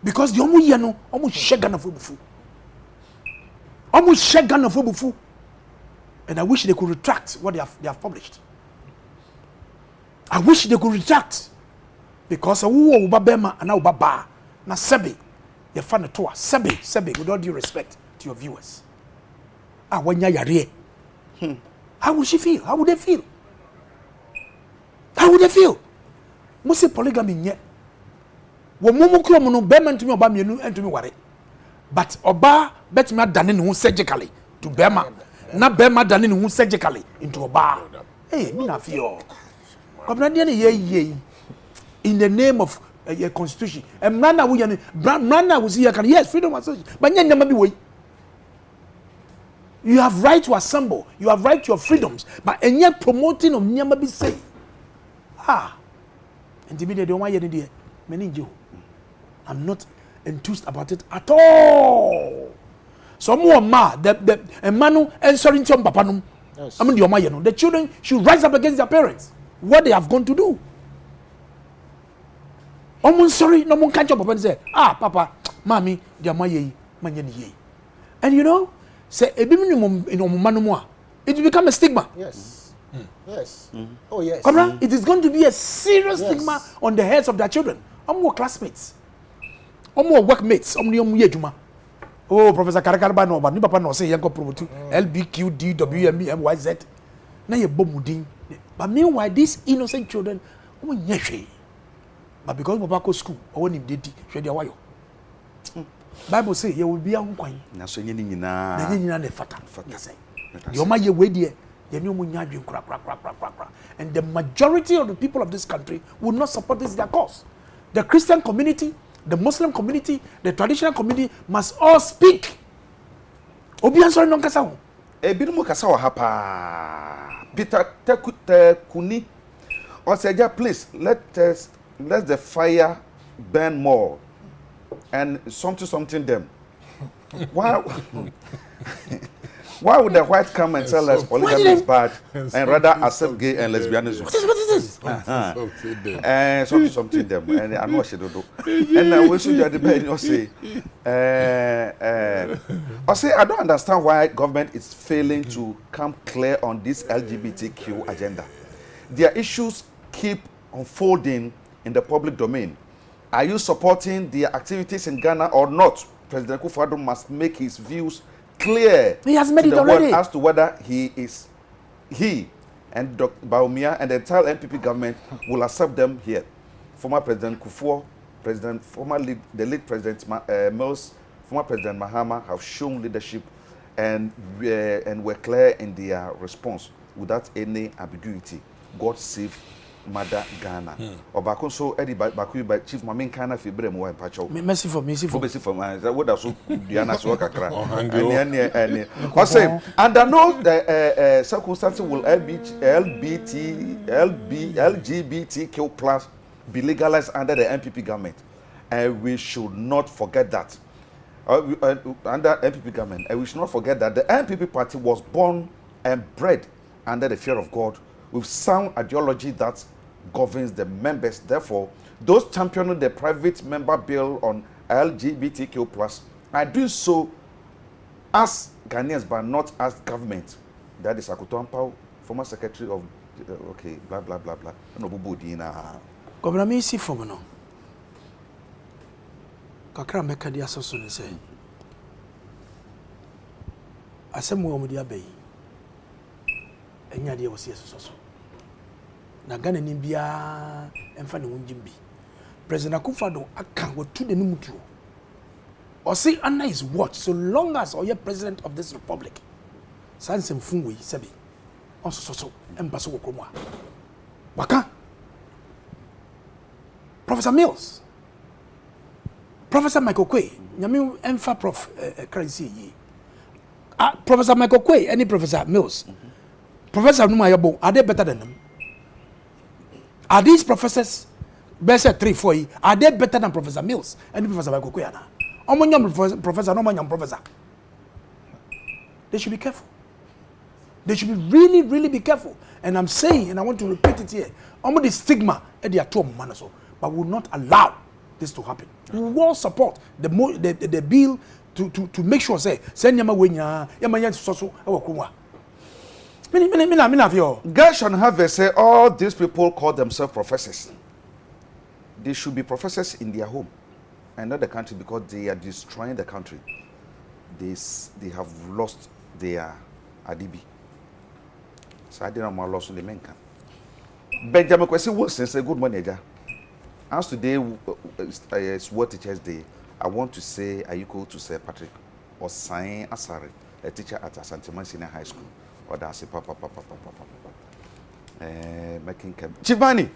Because the omu ye no, omu shegana for bufu. Almost share Ghana for bufu, and I wish they could retract what they have published. I wish they could retract because who Obama and now Baba na sebe you fan the tour sebe with all due respect to your viewers. Ah, when ya yare, how would she feel? How would they feel? How would they feel? Must polygamy yet? When Momo Kromo no Beman to me Obama you and to me worry. But Oba bet me done in surgically to Bema. Not Bema done in surgically into Oba. Hey, me na feel. In the name of a constitution. And Brana was here can yes, freedom of association. But never be way. You have right to assemble, you have right to your freedoms, but and yet promoting of never be say. Ah, and to me they don't want you many you. I'm not enthused about it at all. So more ma the Emmanuel and sorry to Papanum. I mean the children should rise up against their parents. What they have gone to do. Sorry, no one can't jump up and say, Papa, Mommy, dear my and you know, say a minimum in Omanumwa, it will become a stigma. Yes. Yes. Oh yes. It is going to be a serious stigma on the heads of their children. More classmates. More workmates, oh, Professor Karakarba no, but ni papa no say yanko promote LBQDWMEMYZ. Na ye bomudin. But meanwhile, these innocent children, but because papa go school, or him dedi, share their wayo. Bible say you will be a kwan. Na so nyini nyina. Na nyina ne fata. Yes. Your ma ye we there, ye no mu nyadwen kra. And the majority of the people of this country will not support this their cause. The Christian community, the Muslim community, the traditional community must all speak. Obian sorry non kasa ho. Ebinumu kasa wa hapa. Peter Kuni or say, please let the fire burn more and something them. Why would the white come and tell us polygamy is bad and rather accept gay and lesbianism? What is this? And something them. And I know what she do. And I wish you the bed or say, I don't understand why government is failing to come clear on this LGBTQ agenda. Their issues keep unfolding in the public domain. Are you supporting their activities in Ghana or not? President Kufuor must make his views clear. He has made it already. As to whether he and Dr. Baumia and the entire NPP government will accept them here. Former President Kufuor, the late President Mills, former President Mahama have shown leadership and were clear in their response without any ambiguity. God save Mother Ghana. Obako so Eddie Baku by Chief Mamin Kana Fibre Mo and Pacho. Mercy for what does Diana so kakra. And I say under no circumstances will LGBTQ plus be legalized under the NPP government, and we should not forget that. Under NPP government, and we should not forget that the NPP party was born and bred under the fear of God with sound ideology that governs the members. Therefore, those championing the private member bill on LGBTQ plus are doing so as Ghanaians, but not as government. That is Akoto Ampao, former secretary of blah blah blah blah. No bubu dina. Governor me see for no. Kakra meka dia so ne say. Asem wo mu dia bayi. Enya dia wo sie so. Na Ghana ni bia emfa ne wonjimbi. President Akufo-Addo aka watu de nimutu. Or say under his watch, so long as you're president of this republic. Sansem funwe sebi. Also embaso wo kromwa. Waka. Professor Mills, Professor Michael Quay, Nyame Enfa Prof Crazy. Professor Michael Quay, any Professor Mills, Professor Numayabo, are they better than them? Are these professors, best 3-4, are they better than Professor Mills and Professor Michael Quay? Professor, no professor. They should be careful. They should be really be careful. And I'm saying, and I want to repeat it here, the stigma at the atom manaso, but we will not allow this to happen. We will support the bill to make sure send yama wenya yama yan so awakwa. Guys should have say all these people call themselves professors. They should be professors in their home and not the country, because they are destroying the country. They have lost their adibi. So I didn't want to lose the men. Benjamin Kwesi Wilson say good morning, Eja. As today is World Teachers Day, I want to say Ayuko to Sir Patrick or Sain Asare, a teacher at Asanteman Senior High School. Or that's a papa. Making camp. Chibani,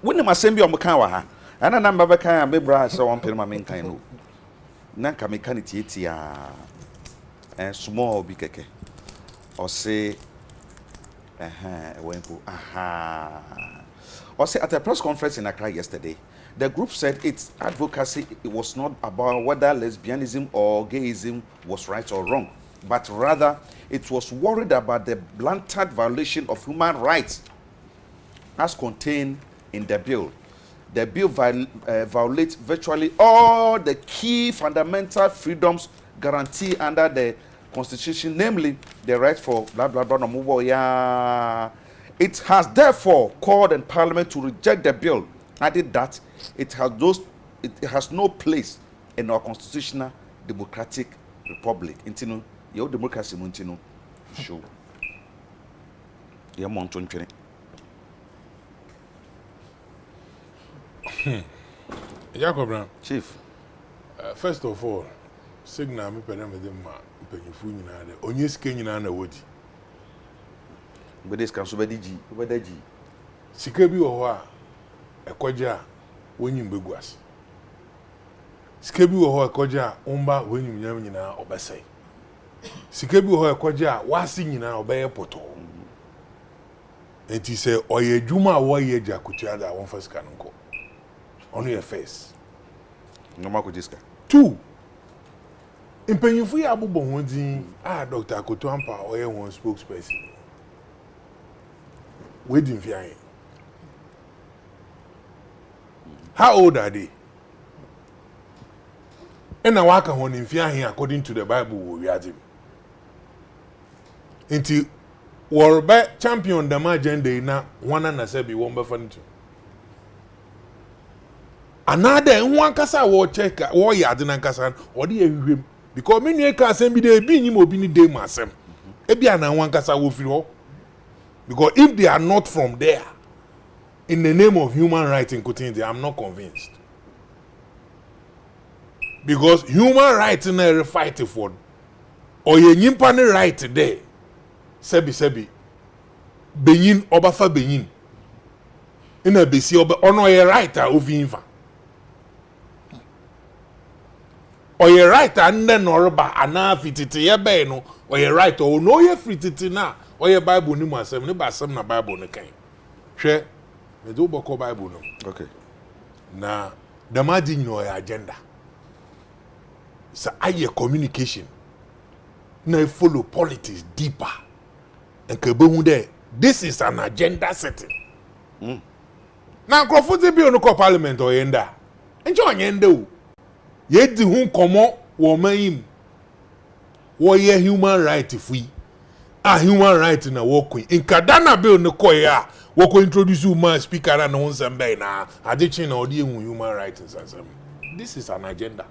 when my same be on Makawa, and a number of kind of bra so on Pelma main kind. Nanka mekaniti and small bikeke. Or say, or say at a press conference in Accra yesterday, the group said its advocacy was not about whether lesbianism or gayism was right or wrong, but rather it was worried about the blatant violation of human rights as contained in the bill. The bill violates virtually all the key fundamental freedoms guaranteed under the Constitution, namely the right for blah blah blah. Yeah. It has therefore called on Parliament to reject the bill, added that it has no place in our constitutional democratic republic. Intino, your democracy, Montino, show. Your Monton training. Jacob, Chief. First of all, signal me pẹ̀lú ẹ̀mẹ̀dẹ̀ ma mpẹ̀yìnfú nyinaa dẹ̀ onye sike nyinaa na wodi. But this can so be DG. Sike bi wɔ hɔ a ɛkɔgye a wonyim begu ase. Sike bi wɔ hɔ ɛkɔgye a womba wonyim nyam nyinaa ɔbɛsɛe. Sike bi wɔ hɔ ɛkɔgye a wase nyinaa ɔbɛyɛ pɔtɔɔ. Enti sɛ ɔyɛ adwuma a wɔyɛ gya kutua da wɔmfa sika no nkɔ. Ɔno yɛ first. Normal kujiska. 2. Mpanyinfo yi abobɔ ho din a Dr. Akoto Ampa ɔyɛ wɔn spokesperson. Wedding fiaye. How old are they? Ena waka ho ni fiahe according to the Bible wo wiade. Enti worbe champion da ma agenda na wana na se bi won be fa ntu. Another nhu ankasa wo check wo yade na ankasa o de ahwehwem because me nue ka asem bi de bi nyim obi ni dey mu asem. E bia na nhu ankasa wo firi ho. Because if they are not from there, in the name of human rights in Kutinti, I'm not convinced. Because human rights in a fight for, or ye nyimpane right there, sebi, Benin, obafa Benin, in a besi oba, ono ye right of infa. Or ye right and then orba, anafititi ye beno, or ye right, or no ye fititi na. Oye Bible ni mu asem ni ba asem na Bible ne kan. Hwe me do boko Bible no. Okay. Na the margin no agenda. So aye communication. Na follow politics deeper. And ke be hu there this is an agenda setting. Na nkrofo bi onu ko parliament o yenda. Enje onyenda o. Ye di hu komo wo manhim. Wo ye human right free. Human rights in a walkway. In Kadana bill no koya, wako introduce human speaker and on some bay na Adekye or the human rights in some. This is an agenda.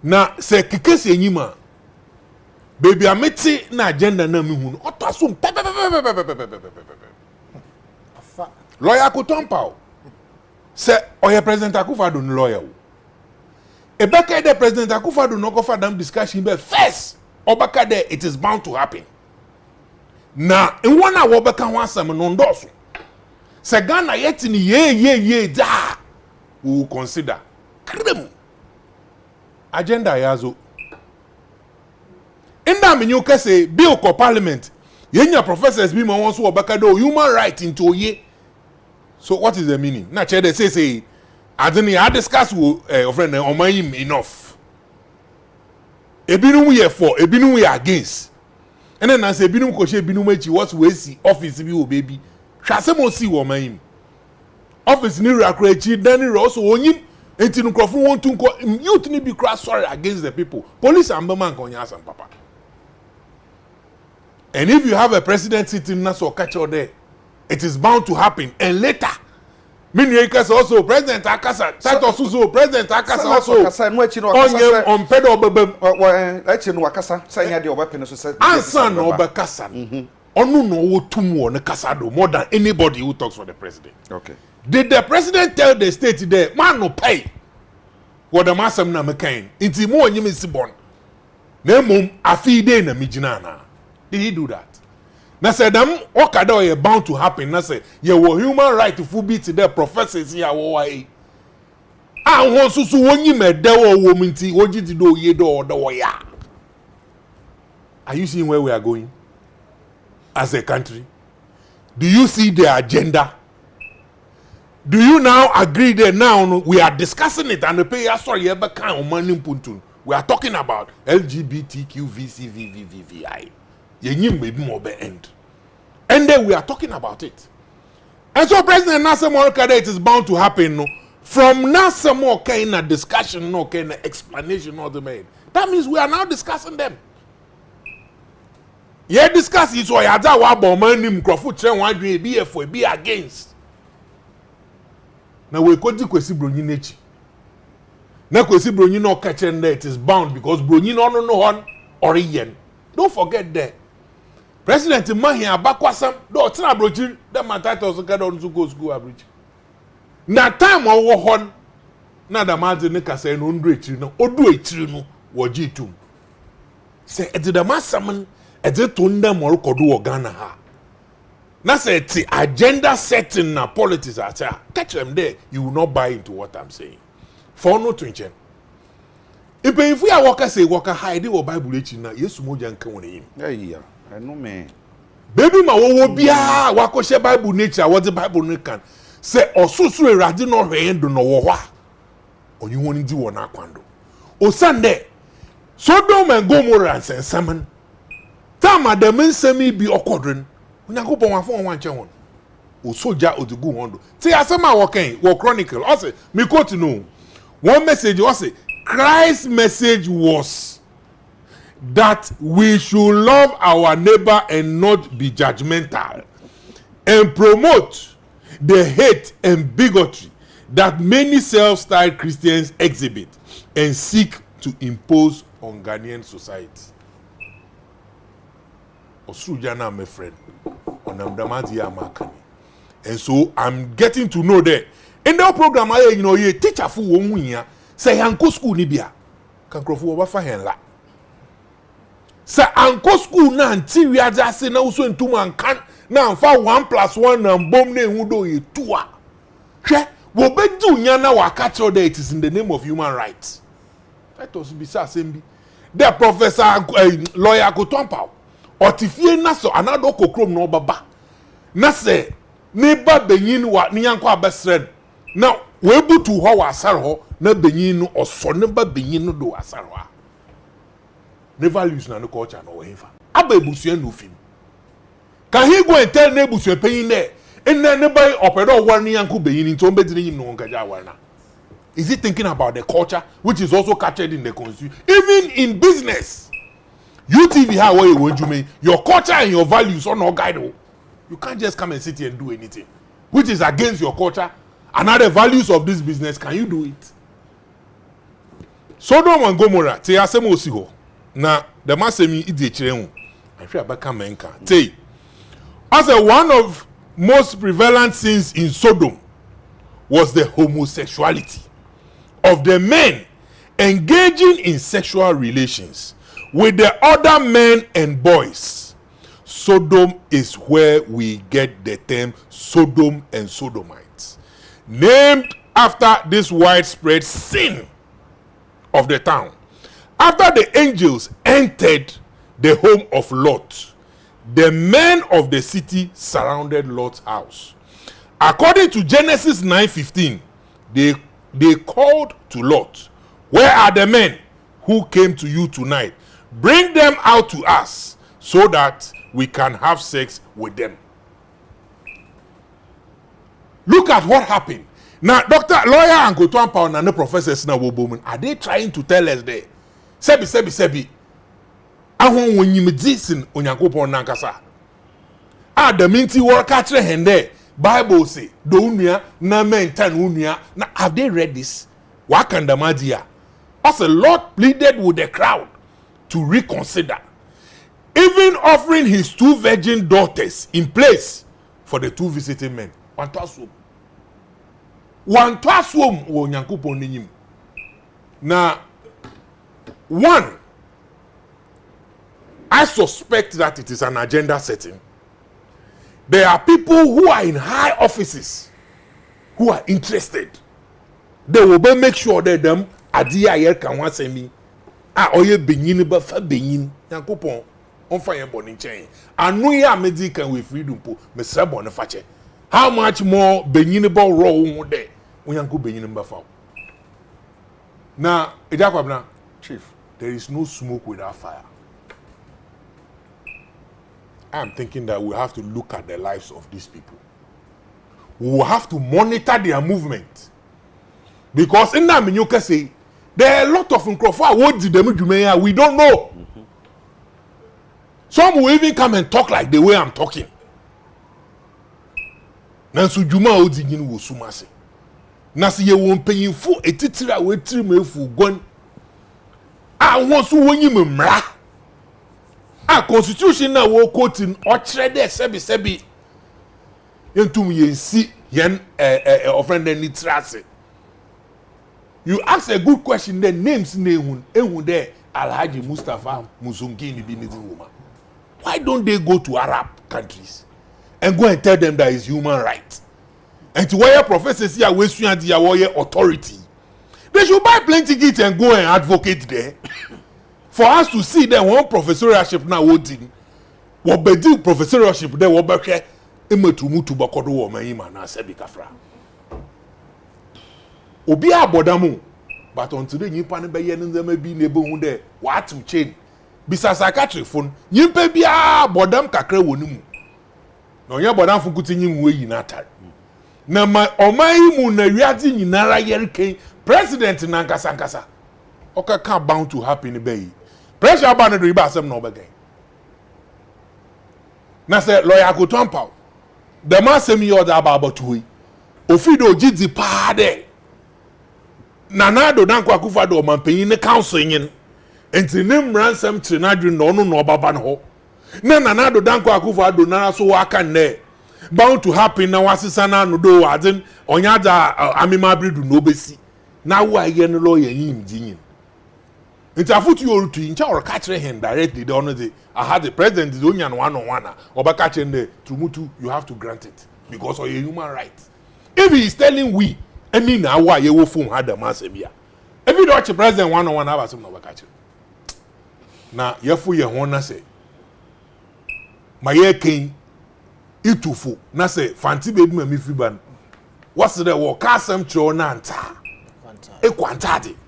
Na se kikesi enyima. Baby ameti na agenda na mi hu. Oto asum. Lawyer Akoto se oye President Akufo-Addo no lawyer. Ebeka de President Akufo-Addo no go for them discussion be first. Obaka there it is bound to happen. Na in one hour obeka ho asem no ndoso. Se Ghana yet in ye da, we will consider. Krem. Agenda yazo. In that menu say bill ko parliament. Yenya professors be mo won so obakado human right into ye. So what is the meaning? Na che they say adeni I discuss with friend omayim enough. Ebinum ye for, ebinum ye against. And then I say ebinum ko she ebinum echi what we see office bi o baby. Hwase mo see omayim. Office ni rakra echi dan ni also onyim enti no krofo won tu nko youth ni bi crash sorry against the people. Police and man ko nya asam papa. And if you have a president sitting na so catch you there, it is bound to happen. And later, Minyekas also President Akasa, so President Akasa also on pedo bebem. Let's know Akasa. Say ya the weapon so say. Answer no Bakasa. Onu no wo tumu on Kasado more than anybody who talks for the president. Okay. Did the president tell the state there, man no pay? What the masam na mekain. Inti mo nyimi sibon. Na mum afide na mijinana. Did he do that? Na say them okada are bound to happen. Na say you were human right to full beat the professors here wo why. Ah won susu wonyi me de wo minti woji ti do ye do do ya. Are you seeing where we are going as a country? Do you see the agenda? Do you now agree that now we are discussing it and the pay sorry ever kan money puntun. We are talking about LGBTQ VCVVVI. End. And then we are talking about it. And so President Nasser Morikade, it is bound to happen. No? From Nasser Morikade in a discussion, no kind of explanation, no the man. That means we are now discussing them. Yeah, discuss it so I had a bomb him Crawford train one day be against. Now we could do kwesi broni nechi. Now kwesi broni no catching there, it is bound because broni no one or yen. Don't forget that. President Mahi Abakwasam do tina brochi that my titles kada on to go school abridge. Na time wo hon na da mazi ne kasa no ndro etiri no odu etiri no wo jitum. Say e da masam e de to ndam wo kodo wo Ghana ha. Na say ti agenda setting na politics ata. Catch them there, you will not buy into what I'm saying. For no to nchen. If we are worker say worker hide wo Bible echi na Yesu moja nka won yim. Yeah. I know me. Baby ma wo bia wakɔhye Bible nature what the Bible no can say osusu erade no hwendo no wo hwa onyi woni di wo na akwando osande Sodom and Gomorrah sensaman tama de mensemi bi okodren onyankopon wafon wan che won osoja odigu hondo ti asema wo kan wo chronicle o say me quote no one message o say Christ's message was that we should love our neighbor and not be judgmental and promote the hate and bigotry that many self-styled Christians exhibit and seek to impose on Ghanaian society. Osujana, my friend, and so I'm getting to know that in the program you know ye teacher fu wo hu ya say yanko school ni bia kan krofo wo ba fa hen la. Sa anko school na anti wi aja se na uso ntum ankan na amfa 1+1 na mbom na ehu do ye 2 a hwe wo bedu nya na waka cho that it is in the name of human rights. Let us be assembly the professor lawyer Kotompa otifie na so anado kokrom no baba na se ne ba benyin wa ne yanko abesred na we butu ho wa asar ho na benyin no oso ne ba benyin no do asar ho. Never lose na no culture no wherever. Aba ebusuan no film. Can he go and tell nebusuan paying there? And then nobody operate one yanku beyin into bedini no nkaja wana. Is he thinking about the culture which is also captured in the constitution? Even in business. UTV how you want you mean your culture and your values are not guide. You can't just come and sit here and do anything which is against your culture and other values of this business. Can you do it? Sodom and Gomorrah, te asemo osiho. Na the masemi idi echirehun ahwe abaka menka say as one of most prevalent sins in Sodom was the homosexuality of the men engaging in sexual relations with the other men and boys. Sodom is where we get the term Sodom and Sodomites, named after this widespread sin of the town. After the angels entered the home of Lot, the men of the city surrounded Lot's house. According to Genesis 9:15, they called to Lot, "Where are the men who came to you tonight? Bring them out to us so that we can have sex with them." Look at what happened. Now, Dr. Lawyer and Gotuampa and the professors now are they trying to tell us there? Sebi. Ahon when you medicine Onyankopon nankasa. The minti work catch hende. Bible say, "Do unia na mentan unia." Now, have they read this? Wakanda Madia. As the Lord pleaded with the crowd to reconsider, even offering his 2 virgin daughters in place for the 2 visiting men. One twaswom wo Nyankopon nim. Now, one, I suspect that it is an agenda setting. There are people who are in high offices who are interested. They will make sure that them adia yer kan wan semi oye benyin ba fa benyin Nyankopon on fire boni chen anu ya medi kan we freedom po mesra bon fa che. How much more benyin ba ro wo de Onyanko benyin ba fa. Na edakwabna chief, there is no smoke without fire. I'm thinking that we have to look at the lives of these people. We will have to monitor their movement. Because in that Minyuka say, there are a lot of Nkrofa what did them do we don't know. Some will even come and talk like the way I'm talking. Nansu Juma Odin will sumase. Nasi ye won't pay you for a titira with 3 me for gun. I want to win you mra. Constitution na wo quoting or trade sebi. Yentum yensi yen offend any trase. You ask a good question, then names ehun there Alhaji Mustafa Muzungi Binidi woman. Why don't they go to Arab countries and go and tell them that it's human right? And to where professors here we suya the warrior authority. They should buy plane ticket and go and advocate there. For us to see that one professorship now waiting, what be do professorship there what be emetumutu bakodo wo manima na sebi kafra. Obi abodamu, but until the nyimpa ne be ye ne zema bi na ebe hu there what to change. Bisa psychiatric phone, nyimpa bi abodam kakra wonimu. Na onye bodam fukuti nyimwe yi na atare. Na ma oman mu na wiati nyinara yerken president na nkasa. Okay, can't bound to happen be. Pressure about the riba asem no begin. Na say lawyer Gotuampa. The man say me order about to Ofido jidzi pa de. Nanado danko akufa do man panyin ne council yin. Enti nim ransom trinadru no baba no ho. Na nanado danko akufa do na so waka ne. Bound to happen na wasisa na no do adin onyaja amima bredu no besi. Na wa ye no lawyer yin dinyin. It's a foot you to incha or catch him directly. The honor I had the president is only on one or back catching the Tumutu, you have to grant it because of your human right. If he is telling we, I mean now why you will phone had the mass here. If you don't president one have some over catching. Now you for your honor say my ear king itufu na say fanti baby me fiban. What's the war casam chonanta? E quantadi.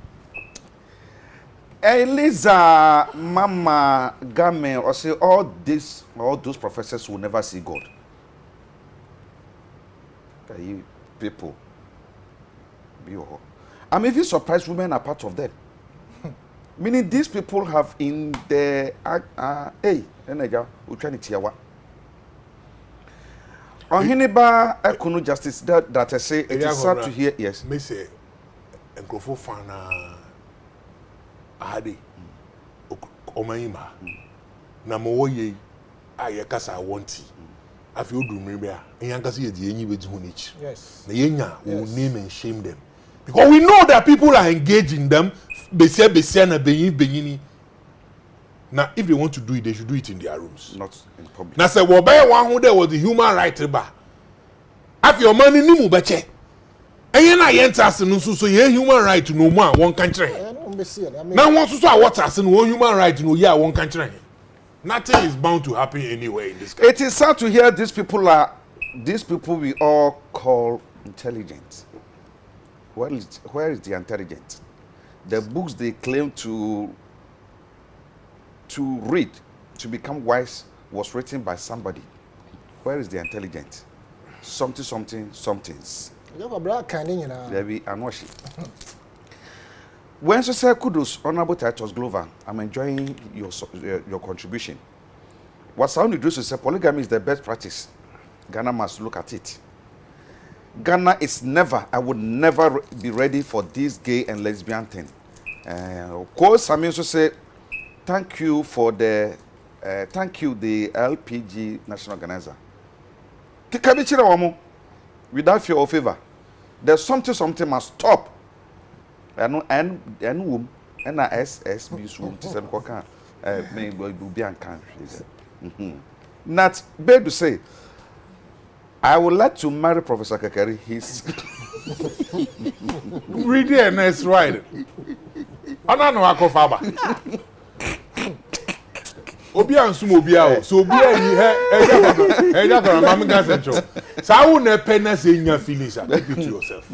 Eliza Mama Game or say all those professors will never see God. You people. I'm even surprised women are part of them. Meaning these people have in the on Hiniba Ekunu justice that I say it is sad to hear. Yes. Me say Nkofo fana ahade omayima na mo ye aye kasa wanti afi odumire a enyankasa ye di enyi beti hunichi. Yes. Na yenya will name and shame them because we know that people are engaged in them besia na benyini Now, if they want to do it, they should do it in their rooms. Not in public. Now, say, well, by one who there was the human right bar. If your money ni mu beche. And you na yentas no so ye human right to no more one country. Now one so what as no human right no yeah one country. Nothing is bound to happen anywhere in this country. It is sad to hear these people we all call intelligent. Where is the intelligent? The books they claim to read, to become wise, was written by somebody. Where is the intelligent? Somethings. There be anwashi. When you say kudos, Honorable Titus Glover, I'm enjoying your contribution. What sound you do to say polygamy is the best practice. Ghana must look at it. Ghana is I would never be ready for this gay and lesbian thing. Of course, I mean to say thank you the LPG national organizer. Kikabichira wamo, without fear or favor, there's something must stop. And NSS room to send Kokan, may be unconscious. Not bad to say. I would like to marry Professor Kakari. He's read the next right. I don't know how faba. Obi ansum obi a so obi ayi he jakara mama gasencho sa wu na penna say nya feelings keep it to yourself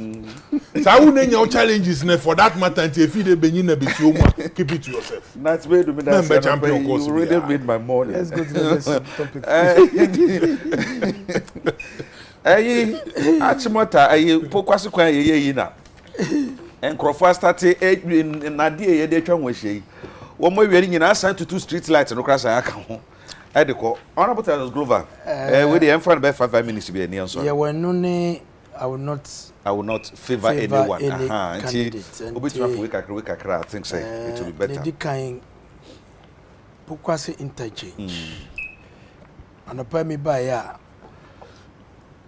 sa wu na nya challenges na for that matter until if dey benyin na beti omu keep it to yourself. That's way to me that champion course. You really made my morning. Let's go to the next topic. Achimota pokwase kwan ye na enkrofo start na de dey twa nwahye one more wearing in assign to 2 street lights and no crash I can. Adekye, Honorable Titus Glover, with the M5 about 5 minutes to be an answer. Yeah, when no, I will not favor anyone. Any candidate. I think say it will be better. The kind Pokwase interchange. And a me by ya.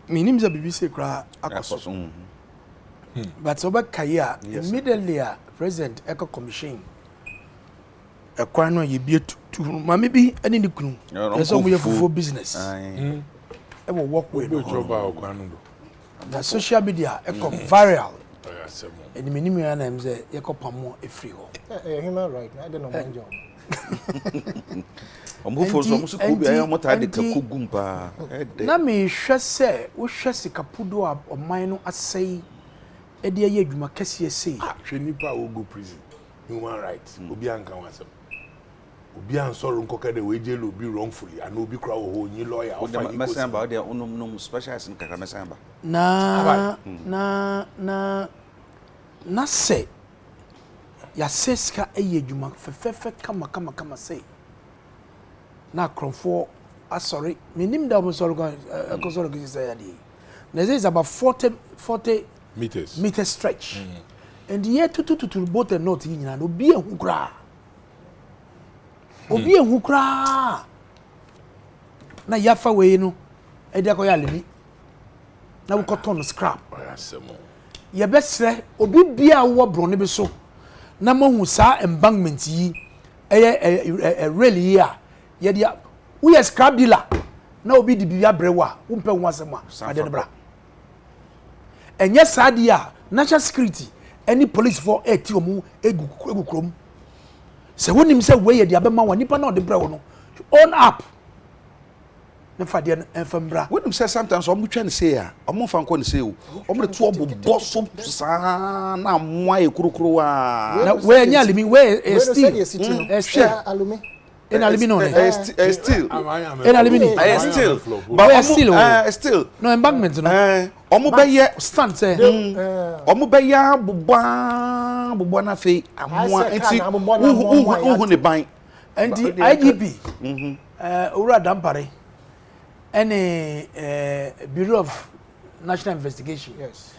My name is a BBC cry. But so back Kaya, immediately President Eco Commission. A kwano ye be to mammy be any kunu. There's only for business. I will walk with the social media echo viral. And the minimum names a echo pamo a free human right. I don't know my job. Na me hwe se wo hwe sikapudo a oman asai e de ye adwuma kase sei hwe nipa wo go prison human rights obi anka wasem obi ansoro nkoka de we jelo obi wrongfully and obi kra wo ho nyi lawyer o fa mesamba de onom specialist nkaka mesamba na se ya seska eye adwuma fefefe kama sei na kronfo sorry minim da sorry ko sorry ko say ya di there is about 40 meters stretch and here to both and not nyina no bi ehun kra na yafa we no e de ko ya lemi na wo cotton scrap ye besre obi bia wo brone bi so na mahu sa embankment yi really here ye dia we scrap dealer na obi di bia brewa wo mpe ho asema ade ne bra enye sade a national security any police for omu egu krom se wonim se we ye dia be ma wa nipa na ode brewo no own up ne fa dia enfambra wonim se sometimes omu twa ne say a omu fa nko ne say o omu de to obo so sa na moa e kurukuru a na we nya limi we still alumi en aluminium still en aluminium still but still no embankment no omu be ye stand say omu be ya bobwa na fe amoa enti uhu ne ban enti IGP owura dampare any Bureau of National Investigation yes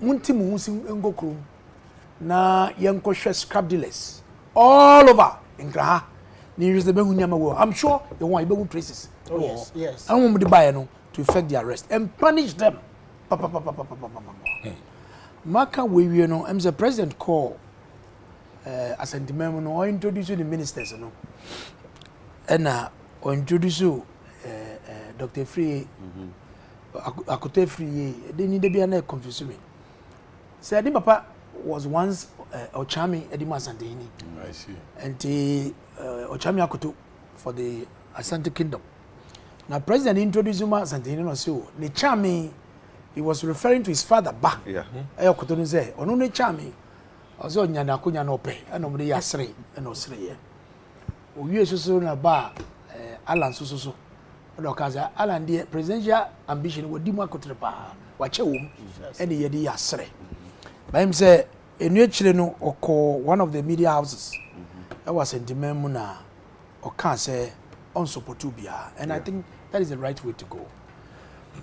munti mu husi ngokrum na yenkohwe scrap dealers all over Nkraha ni use the behunyama wo I'm sure the one you places yes I want to buy no to effect the arrest and punish them maka we no I'm the president call as a no or introduce the ministers no ɛna o introduce Dr. Free akote free de ni de bia na confuse me say adi papa was once Ochami Edima Asantehini. I see. And the Ochami Akoto for the Asante Kingdom. Now President introduced him Asantehini no so the Chami he was referring to his father ba. Yeah. Ayokoto no say ono ne Chami ozo nyana akonya no pe eno mde yasre eno sre ye. Owie so na ba Alan so no kaza Alan the presidential ambition wo di mu akotre pa wa che wo ene ye di yasre. By him say enu chire no oko one of the media houses was sentiment mu na o can say on support bia and I think that is the right way to go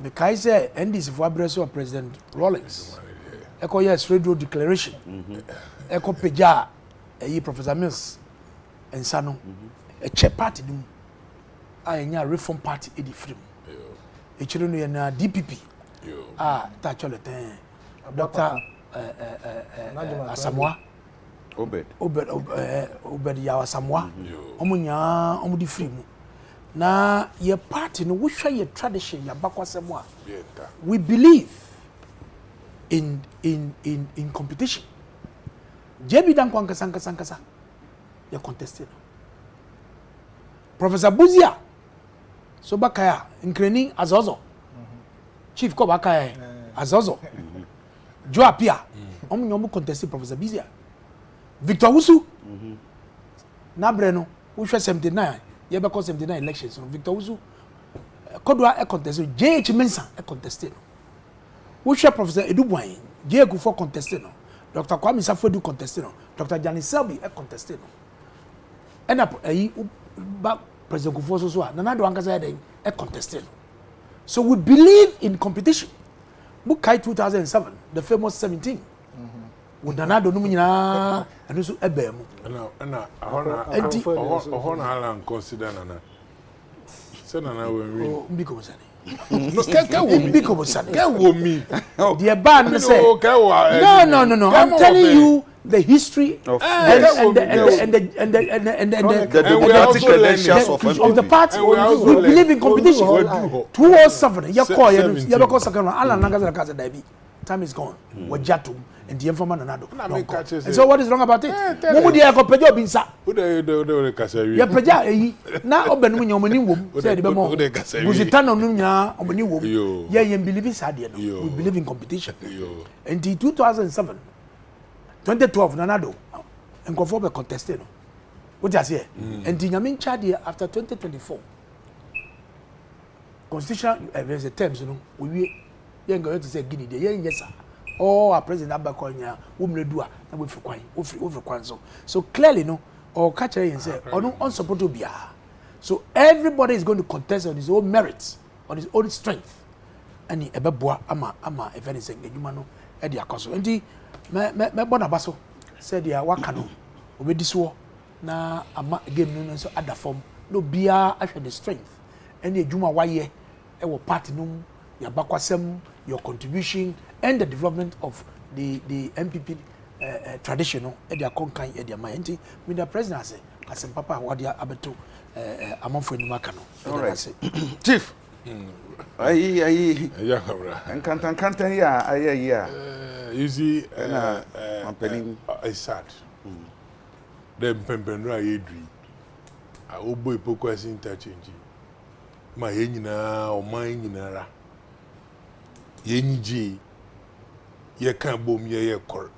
because NDC for address of President Rawlings eko yes radio declaration eko peja Professor Mills ensano a che party dum anya reform party edi free e chire no na DPP ta chole ten Dr. Asamoah Obed ya Asamoah omunya omudi free mu na ye party no we share your tradition ya bakwasem a we believe in competition JB dan kwankasa ya contested Professor Buzia so bakaya nkreni azozo chief ko bakaya azozo Joe Apia omunyomu contested Professor Buzia Victor Wusu na breno we hwe 79 ye be 79 elections no Victor Wusu kodwa e contested JH Mensa e contested no we hwe Professor Edubuan J Gufo contested no Dr. Kwame Safodu contested no Dr. Jani Selby e contested no ena ayi ba President Gufo so na do ankasa e den e contested no so we believe in competition Bukai 2007 the famous 17 Udanado no nyina anu so ebe mu na ahona ala consider nana say nana we wi mbiko musane no ka wo mbiko musane ka wo mi the ban no say no I'm telling you the history of the democratic credentials of the party. We believe in competition. 207 ya call ya be second ala nagaza kaza dabi time is gone wajatum and the informer nanado and so what is wrong about it mumu dia ko pejo binsa de kasa wi ya peja eyi na obenum nya omani wom say de be mo buzitano num nya omani wom ya yem believe sade no we believe in competition and in 2007 2012 nanado nkofo be contested no what you say and the nyamin chade after 2024 constitutional there's a terms no we yen go to say Guinea dey yen yes oh our president abakonya wo mredu a na we fi kwan so clearly no or catch yen say onu unsupport obia so everybody is going to contest on his own merits on his own strength and ebeboa ama if anything edwuma no e dey akoso enti me bona baso said ya waka no obedi so na ama game no so other form no bia ahwe the strength and edwuma waye e wo party no ya bakwasem your contribution and the development of the MPP traditional e dia konkan e dia mayenti with the president say asem papa what dia abeto amamfo ni maka no all right chief ayi ya kabra enkantan ya ayi ya you see I sad dem pempenro ayedri a obo ipokwasi interchange ma yenyina o man nyinara yenyiji ye kan bom ye kor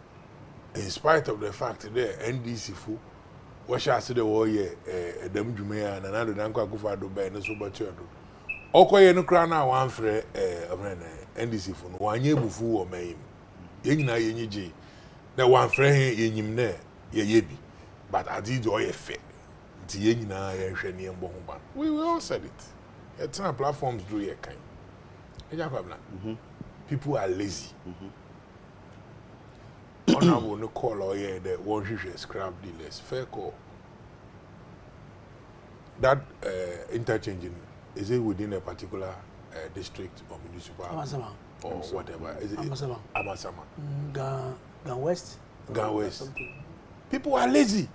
in spite of the fact that NDC fu what shall say the war ye dem dwuma na do nanko akufa do be ne so bacho do okoye no kra na wan frɛ NDC fu no wanye bufu wo mayim yenyina yenyiji na wan frɛ he yenyim na ye yebi but adi do ye fe nti yenyina ye hwɛ ne mbo ho ba we all said it it's not platforms do ye kind people are lazy honorable no call or yeah the one scrap dealers fair call that interchanging is it within a particular district or municipal or whatever is it Amasama Gan West people are lazy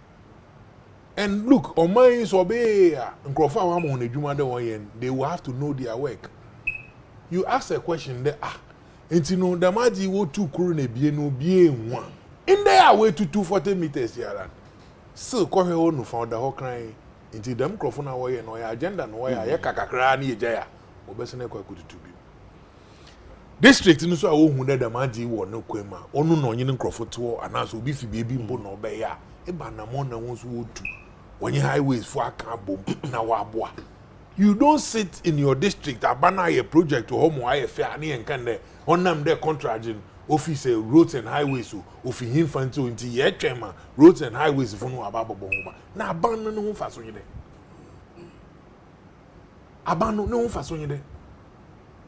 And look, on my obey nkrofo a wamo na adwuma de won they will have to know their work. You ask a question there, enti no the maji wo 2 kuru na bie no bie nwa. In there way to 240 meters here. So ko hwe no found the whole crying. Enti dem nkrofo na wo no ya agenda no ya ye kakakra na ye jaya. Obese na kwa kututu bi. District no so a wo hu the maji wo no kwema. Onu no nyi nkrofo to anaso obi fi bie bi mbo no be ya. E ba na mo na won so wo tu. When you highways for a car bomb now, you don't sit in your district, abandon a project to home why fair and can there on them their contracting office roads and highways of him fanto into your chairman roads and highways for no ababa now abandon no faso you there. Abandon no faso you there.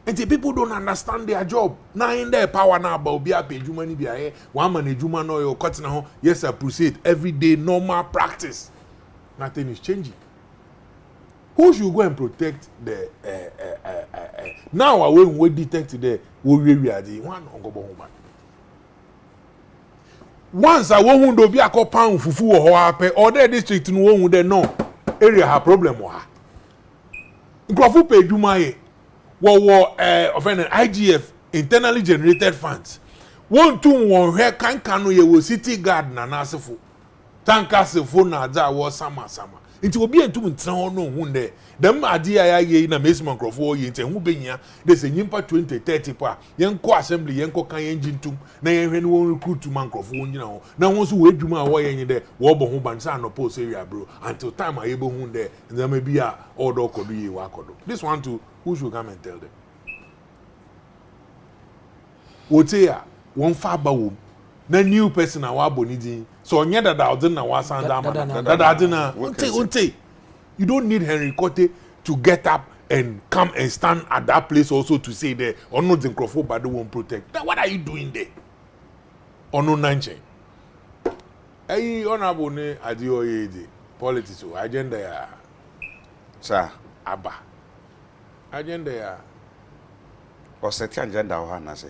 And the people don't understand their job. Now in their power now about be a page money be a one man a human or cutting a yes I proceed every day normal practice. Nothing is changing. Who should go and protect the now when we detect the we are the one on go home. Once I won't do be a pound fufu or happen or their district no one would know area have problem with her. Nkrofo pay jumaye wo offend IGF internally generated funds. One two one here can no ye wo city guard na nasefo. Tankase phone na za wo sama nti obi entum ntra ho no hu nde dem ade aya ye na mesman nkrofo ye nti hu benya de se nyimpa 20 30 pa yenko assembly yenko kan yenjintum na yenhwe ne won recruit man nkrofo nyina ho na won so we adwuma a wo ye nyide wo bo ho ban sa no post area bro until time aye bo hu nde nzama bi a order kodo ye wa kodo. This one too, who should come and tell them? Wotia won fa ba wo na new person a wa bonidi so onye dada odin na wa sand dada na unte you don't need Henry Kote to get up and come and stand at that place also to say there or no Nkrofo but they won't protect. Then what are you doing there? Or no nanche. Hey honorable ne adioye de politics o agenda ya sir aba agenda ya o set agenda o na say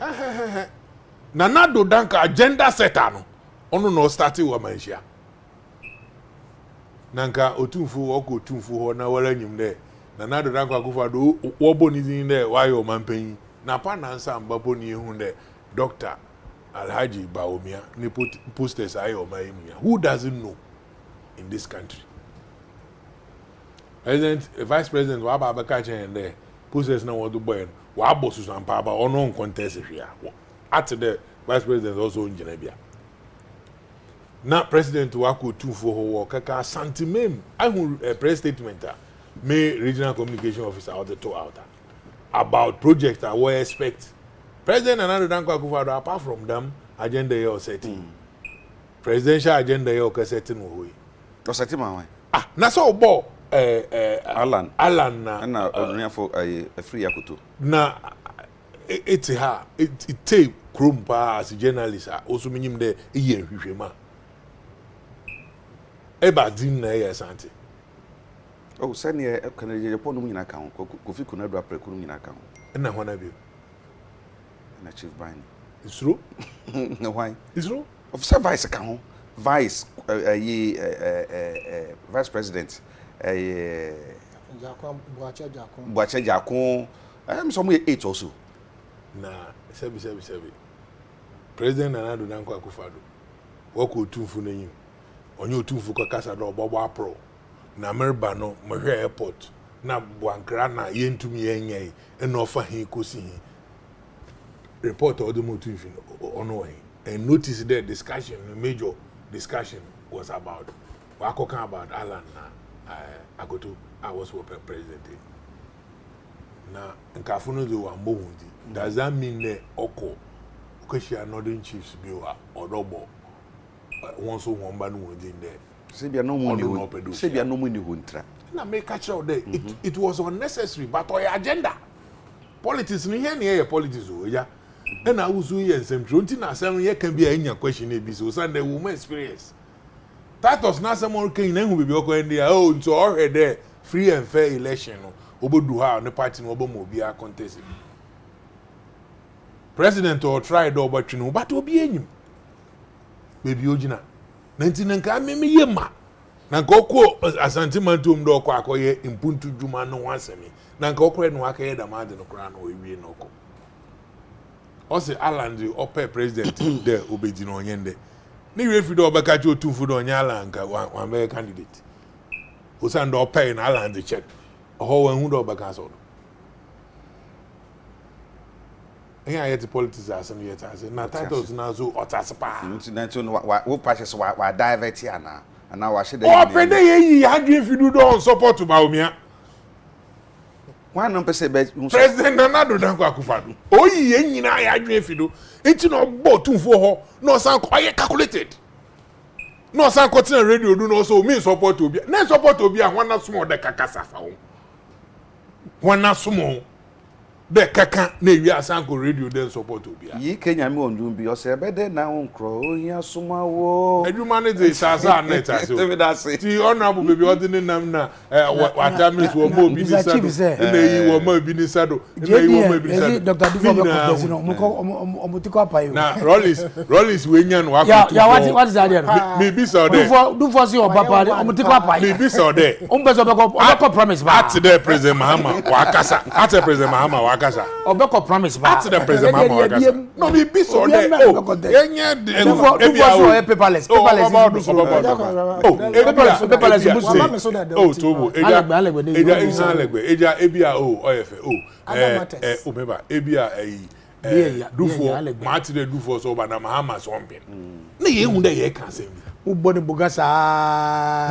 Nana do danka agenda setter no ono no start wa manhia nanka otumfu oko otumfu ho na wala nyim de Nana do danka akufa do wo boni din de wa yo manpan na pa na nsa mba boni hu de Dr. Alhaji Baomia ni posters ayo maimia. Who doesn't know in this country? Vice President wa ba ka chen de posters na wo do boy wa bosu san pa ba ono contest hia at the Vice President also in Genebia. Now President Wako Tufo Ho Kaka Santimem, I will press statement me regional communication officer out the two out about projects that we expect. President Anando Dankwa Akufo-Addo apart from them agenda you setting. Presidential agenda you setting we. O setting ma na so bo Alan na odunya for a free yakuto. Na it's her it take krumpa as a journalist also minim de eye hwehwema eba din na ye sante oh send ye kan je pon mu nyina kan Kofi Konadu apreku mu nyina kan na hona bi na chief bani isro na why isro officer vice kan ho vice vice president Buache Jakon some 8 also na sebi President Anado Dankwa Akufo-Addo wako otumfu n'enyim onye otumfu ko kasa do gbogbo apro na merba no mohwe airport na Buankra na yentum yenye eno fa hin kosi hin report all the motive ono hin and notice the discussion major discussion was about wakokan about Alan na Agoto I was president na nkafo no do ambo hundi does that mean that oko okashia northern chiefs bi odobo won so won ba no wodin there sebia no mu ni huntra na make catch out there it was unnecessary but our agenda politics ni here na politics o ya na awusu ye nsem nti na asem ye kan bi anya question e bi so Sunday woman experience Tatos na asem on kan na hu bi okọ ndi oh nto o there free and fair election no obodu ha ne party no obomo obi a contest president or tried over twino but obi enyim baby ogina 19 nka me yema na nkoko asante mantum do ko akoye impuntu dwuma no wansemi na nkoko no akaye da made no kra no ewie no ko ose Aland ope president de obedi no onyende ni we fi do obeka chi otumfu do onya Aland one be candidate osando ope na Aland check oho wan hu do obeka so yeah, I the politics as and yet as na titles na so otaspa na wo patches wa divert here na and now wa she dey oh pede ye hadwe fidu do support ba omia one no person be president Nana Danko Akufo-Addo oyi ye nyina ya hadwe fidu enti no bo tumfo ho no san ko ye calculated no san ko tin radio do no so me support obi na support obi a wana small de kakasa fa wo wana small de kaka na ewi asanko radio den support obi a yi Kenya me ondun bi o se be de na onkro ohia soma wo adwuma ne dey sasa net aso ti honorable baby ordinary nam na watamis wo mo bi ni sado na yi wo mo bi ni sado na yi wo mo bi ni sado Dr. Dufo be ko no mo ti ko apayo na Rollins we nya no ya what is that there me bi so there Dufo si oba mo ti ko apayo me bi so there be so be ko promise ba at the president Mahama wa kasa at the president Mahama wa kasa obeko promise ba at the president Mahama wa kasa no me bi so there oh enya Dufo so paperless oh tobo eja ebia oh oyefe oh omeba ebia Dufo mati de Dufo so ba na Mahama so mben na ye hu de ye kan sem u boni buga sa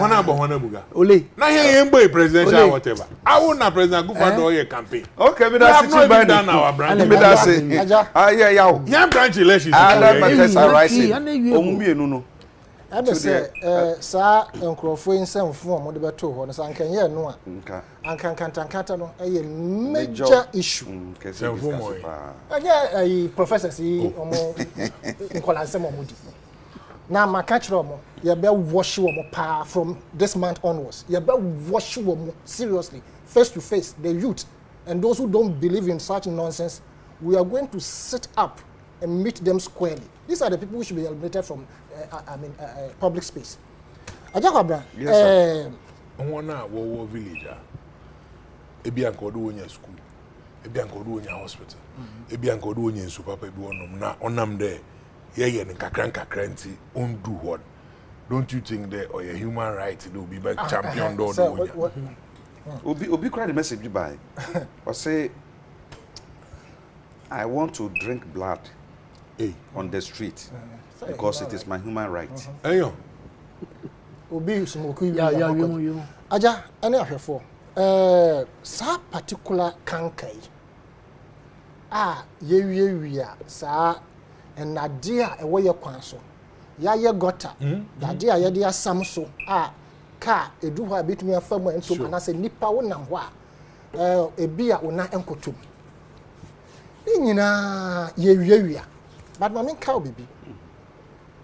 wana bo wana buga ole na ye mbo presidential whatever awu na president Akufo-Addo ye campaign okay me that sit by down our brand me that say yeah ya branch elections that's right omubienu no ebe se sa enkrofo insemfo o mo de beto ho no sa nkenye no a ankankanta no eye major issue semfo mo age professor si omo nkolansem omudi na makachro mo ye be wash wo mo pa from this month onwards ye be wash wo mo seriously face to face the youth and those who don't believe in such nonsense we are going to sit up and meet them squarely. These are the people who should be eliminated from public space. Ajakobra Ona wo village ebi ankodo wonya school ebi ankodo wonya hospital ebi ankodo wonya nsu papa bi wonom na onam de ye ne kakran nti on do what don't you think that or your human right they will be back champion do wonya obi cry the message by or say I want to drink blood on the street because it is my human right. Ayo. Obi smoke you. you. Aja, any ahwefo. Sa particular kankai. Ye sa enade a ewo ye kwan so. Ya ye gota. Dade a ye de asam so. Ka edu ho abetumi afam entom ana se nipa wonam ho a ebi a wona enkotom. Nyina ye but my main cow baby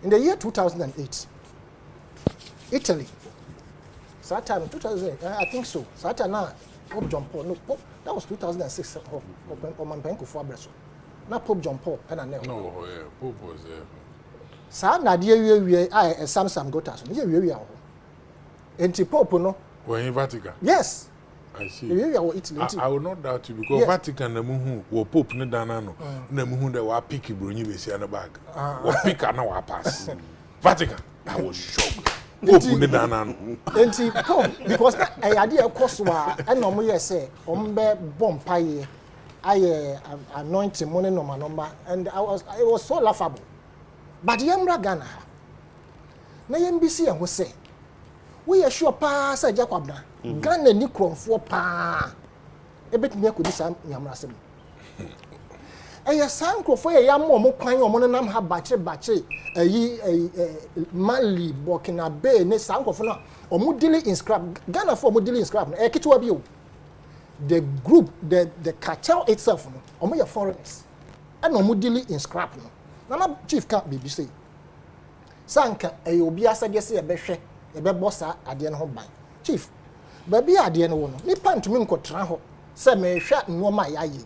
in the year 2008 Italy that time 2008 I think so that time now Pope John Paul no Pope that was 2006 or man penko for abreso na Pope John Paul and no yeah Pope was there sa na de we Samsam gotas no ye ho enti Pope no when in Vatican yes I see. I will not doubt you because Vatican na muhu wo Pope ne dana no na muhu de wa pick bronyi be sia na bag. Wo pick na wa pass. Vatican I was shocked. Pope ne dana no. Enti Pope because ade e koso a na omo ye say omo be bompaye aye anointing money number and it was so laughable. But yemra Ghana na yembisi e ho say we are sure pa say Jacobna Ghana ni kromfo pa ebetumi akodi sam nyamrasem san krofo ye yam mo kwan o mo nam ha bache Mali Burkina Faso ne san krofo na o mo deal in scrap Ghana for mo deal in scrap e kitwa bi o the group the cartel itself no o mo ye foreigners and o mo deal in scrap no na chief camp bibi say sanka obi asade se ye behwe ye be bossa ade no ho ban chief baby ade no no nipa ntumi nkotra ho se me hwa noma yaye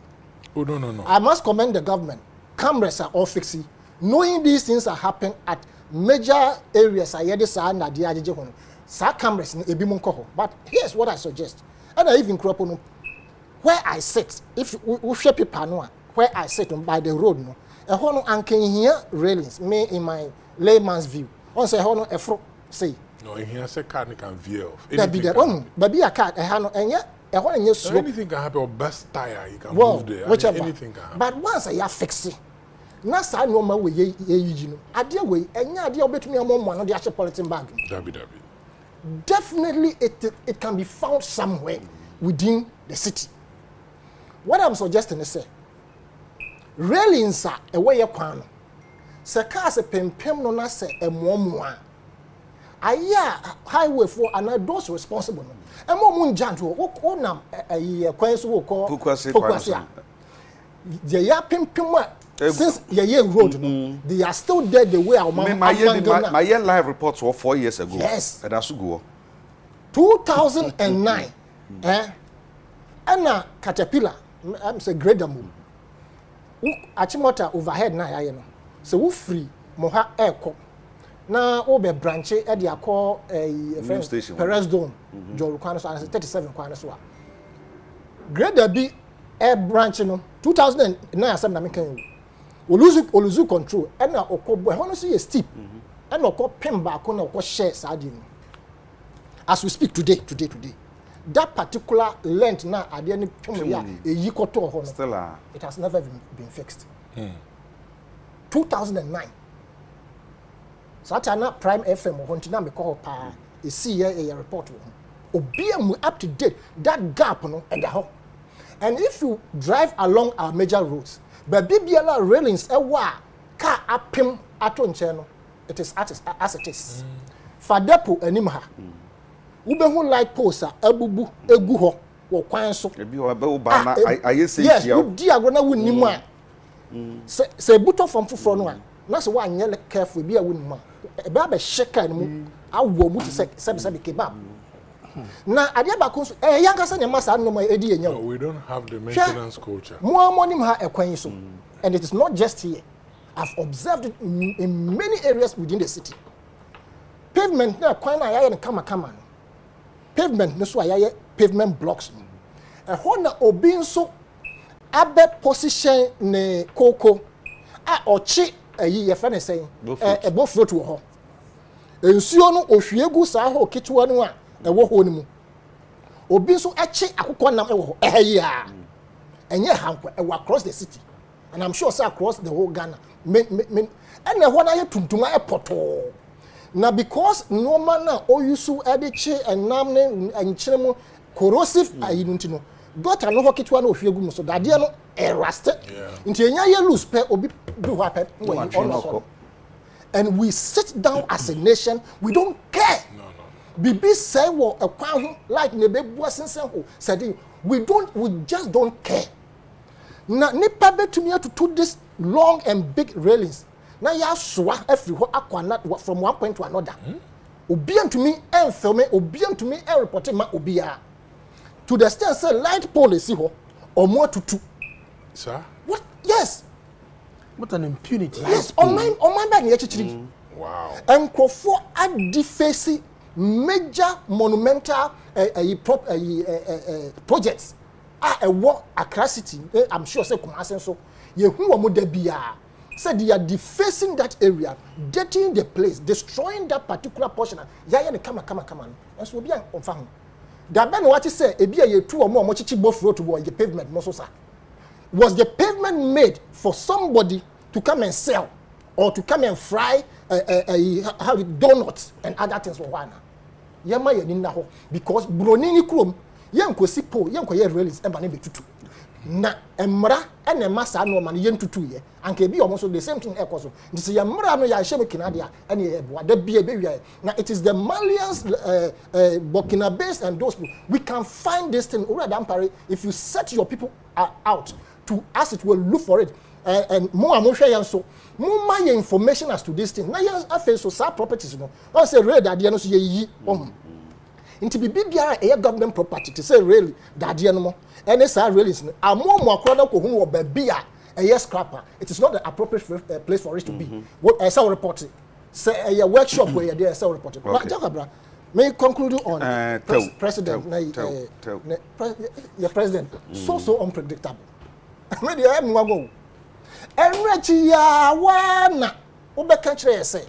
oh no I must commend the government cameras are all fixing knowing these things are happening at major areas ayede sa na de ajeje ho sa cameras no ebi mo nko ho but here's what I suggest and I even crop no where I sit if we share paper no where I sit on by the road no e ho no anken here railings me in my layman's view on say ho no efro say no here say car can veer off baby a car e ha no enye e ho enye slope anything can happen or best tire you can move there whichever. Anything can happen but once I fix it na sa no ma we ye no ade we enya ade obetumi amommo no de ahye polythene bag dabi definitely it can be found somewhere within the city. What I'm suggesting is say railings are a way you kwan se car se pempem no na se emomoa aya highway for and those responsible no emomu njant wo nam kwan so wo ko Pokwase the ya pempem since ye road no they are still there the way our my live reports were 4 years ago. Yes. And that's go 2009 and caterpillar I'm say grader move achimota overhead na ya no so wo free moha airco na wo be branch e de akọ Perez Dome Joru kwan so 37 kwan so grader bi air branch no 2009 asem na mekan oluzu control and na okobo e hono so ye steep and okọ pin ba ko na okọ share sadi no as we speak today that particular length na ade ni pin ya eyi koto ho no it has never been fixed 2009 Satana Prime FM ho ntina me call pa e see a report ho obi am up to date that gap no and the ho and if you drive along our major roads but bibiala railings e wa car apim ato nche no it is as it is fadepo anim ha ube hu light post abubu egu ho wo kwan so ebi o ba ba na ayese yes you di agro na wonimu a se buto from fufuro no a na se wa nyele careful bi a wonimu a ba ba sheka mu awo mu te se kebab na ade ba ko so yanka se ne masa no ma edi enya we don't have the maintenance culture mo monim ha ekwan so and it is not just here I've observed it in many areas within the city pavement na kwan na yaye ne kama no pavement no so ayaye pavement blocks e ho na obi nso abe position ne koko a ochi ayi ye fa ne sen e bo fruit wo ho ensuo no ohwiegu sa ho ketewa no a e wo ho ni mu obi nso echi akokɔ nam e wo ho eyi a enye hankwa e across the city and I'm sure say across the whole Ghana and e ho na ye tuntuma e poto na because no man na oyusu Adekye enam ne enkyere mu corrosive ayinunti no gota no hoketwa na ohwiegu mu so dade no eraste nti enya ye loose pe obi do happen and we sit down as a nation we don't care bibi say wo ekwan ho like ne bebu asensen ho said we just don't care na nipa betumi atutu this long and big railings na ya soa every ho akwana from one point to another obi antumi enfilme obi antumi report ma obi a to the extent say light policy ho omo atutu sir what yes what an impunity yes on my ba ne chichiri wow enkofo adifesi major monumental projects a war Accra City I'm sure say Kumasi so ye hu wo mo da bia said they are defacing that area dirtying the place destroying that particular portion ya ne kama so obi an onfa ho da be no what say e bia ye tu omo chichi bofro to wo ye pavement no so sa was the pavement made for somebody to come and sell or to come and fry donuts and other things for one yema ye ni na ho because broni ni krom yenkosi po yenkoye release e ba ne betutu na emra ene masa no ma ne yentutu ye anka bi omo so the same thing ekoso nti ye mra no ya hye mekina dia ene ye boa da bia be wi na it is the Malians Burkina based and those people we can find this thing already ampare if you set your people out to as it will look for it and more amohwe yan so more my information as to this thing na yan afa so sa properties no one say read ade no so ye yi nti bibia e government property to say really dade no mo any say really amomo akora na ko hu wo ba bia e scrapper it is not the appropriate place for it to be what I say report say a workshop where there say report but jakabra May conclude on president. Your president so unpredictable. Maybe I am go. Enrechi ya wana obeka kire say.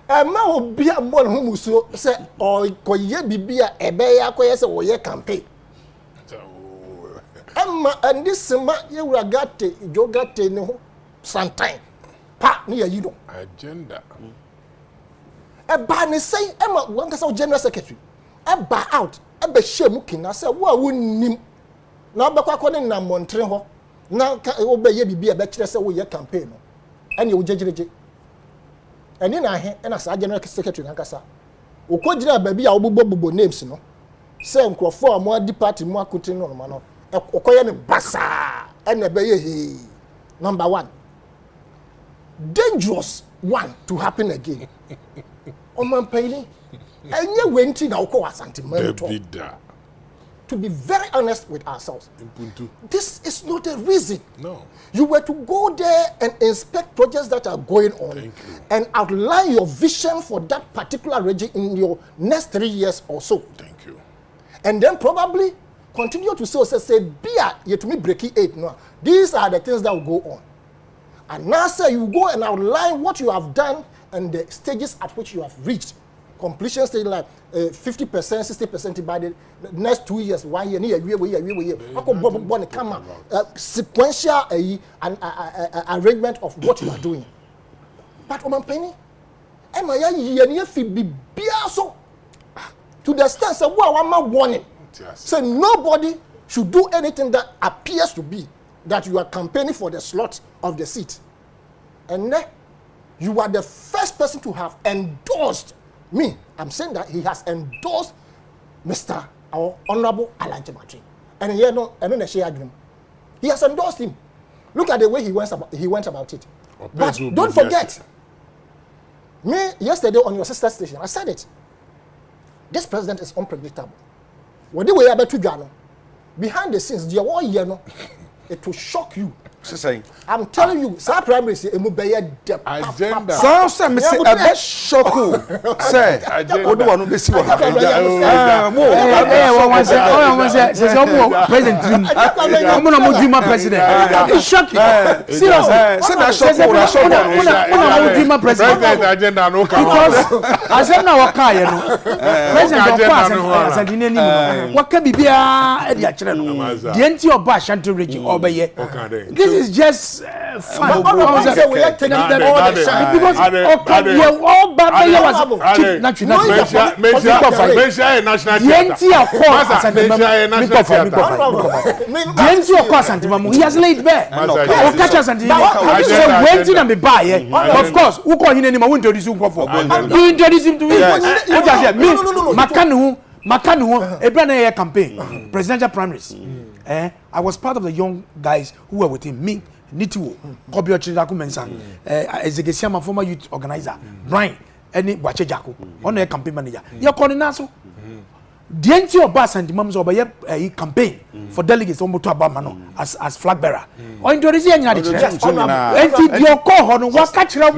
Ma obi amon hu muso say o koye bibia ebe ya koye say oye campaign. And this ma ye wura gate jogate ne ho sometime. Pa ni ya yido agenda. Eba ne say ema wan kasa general secretary. Eba out ebe shemu kina say wo wonnim. Na obekwa akone na montre ho. Na obeye bibia be kire say wo ye campaign no. Ene wo jejereje. Ene na he na sa general secretary na kasa. Okojira ba bia obobobo names no. Say nkrofo a mo adi party mo akotin no ma no. Okoye ne basa ene be ye number 1. Dangerous one to happen again. Oman paying enye wenti na ukọ asantimento. To be very honest with ourselves, this is not a reason. No. You were to go there and inspect projects that are going on and outline your vision for that particular region in your next 3 years or so. Thank you. And then probably continue to say, beer, you to me breaking 8. No, these are the things that will go on. And now say you go and outline what you have done and the stages at which you have reached. Completion stage like 50%, 60% by the next 2 years, 1 year, sequential arrangement of what you are doing. But Oman Penny, to the stance of one warning. So nobody should do anything that appears to be that you are campaigning for the slot of the seat. And then you are the first person to have endorsed me. I'm saying that he has endorsed Mr. our Honorable Alhaji Matri. And you know, and then the share agreement. He has endorsed him. Look at the way he went about it. But don't forget, me yesterday on your sister station, I said it. This president is unpredictable. What the way about to Ghana, behind the scenes, the all year no, it will shock you. I'm telling you, sir, primary say agenda. So say me say a bit shock you. Say, what do you want to be see what happen? President dream. I'm gonna dream president. It's shocking. Seriously. Say that shock you. President agenda no come. Because as I now waka you know. President of pass and dinner ni. What can be bia e dia kire no. The enti oba Ashanti region obeye. This is just fun. Because all bad was national he has laid bare. Of course, who call him anymore? Who introduce him for? You introduce him to me. Makanu, a brand campaign, presidential primaries. I was part of the young guys who were with him. Me, Nitiwo, Kobio Chidaku Mensa, Ezekesiam, my former youth organizer, Brian, and Wachejako, on a campaign manager. You're calling us. The entire of Bass and the mums of a campaign for delegates on Motabamano as flag bearer. Or introducing your call on what catch up.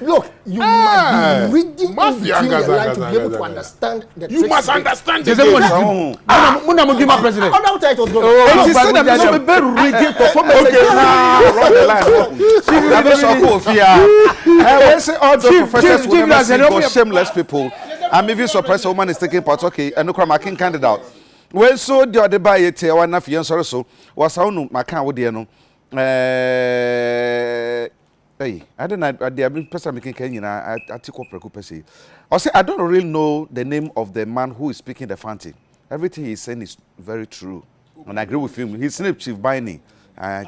Look, you must be reading between the lines to be able to understand the You must understand the president. Shameless people. I'm even surprised a woman is taking part. Okay, and no crime candidate. Well, so the other by it, one of you so was how no, my can't with you. Hey, I don't know. I've been person making Kenya. I take up preoccupation. I say I don't really know the name of the man who is speaking the fancy. Everything he's saying is very true, and I agree with him. His name Chief Binding.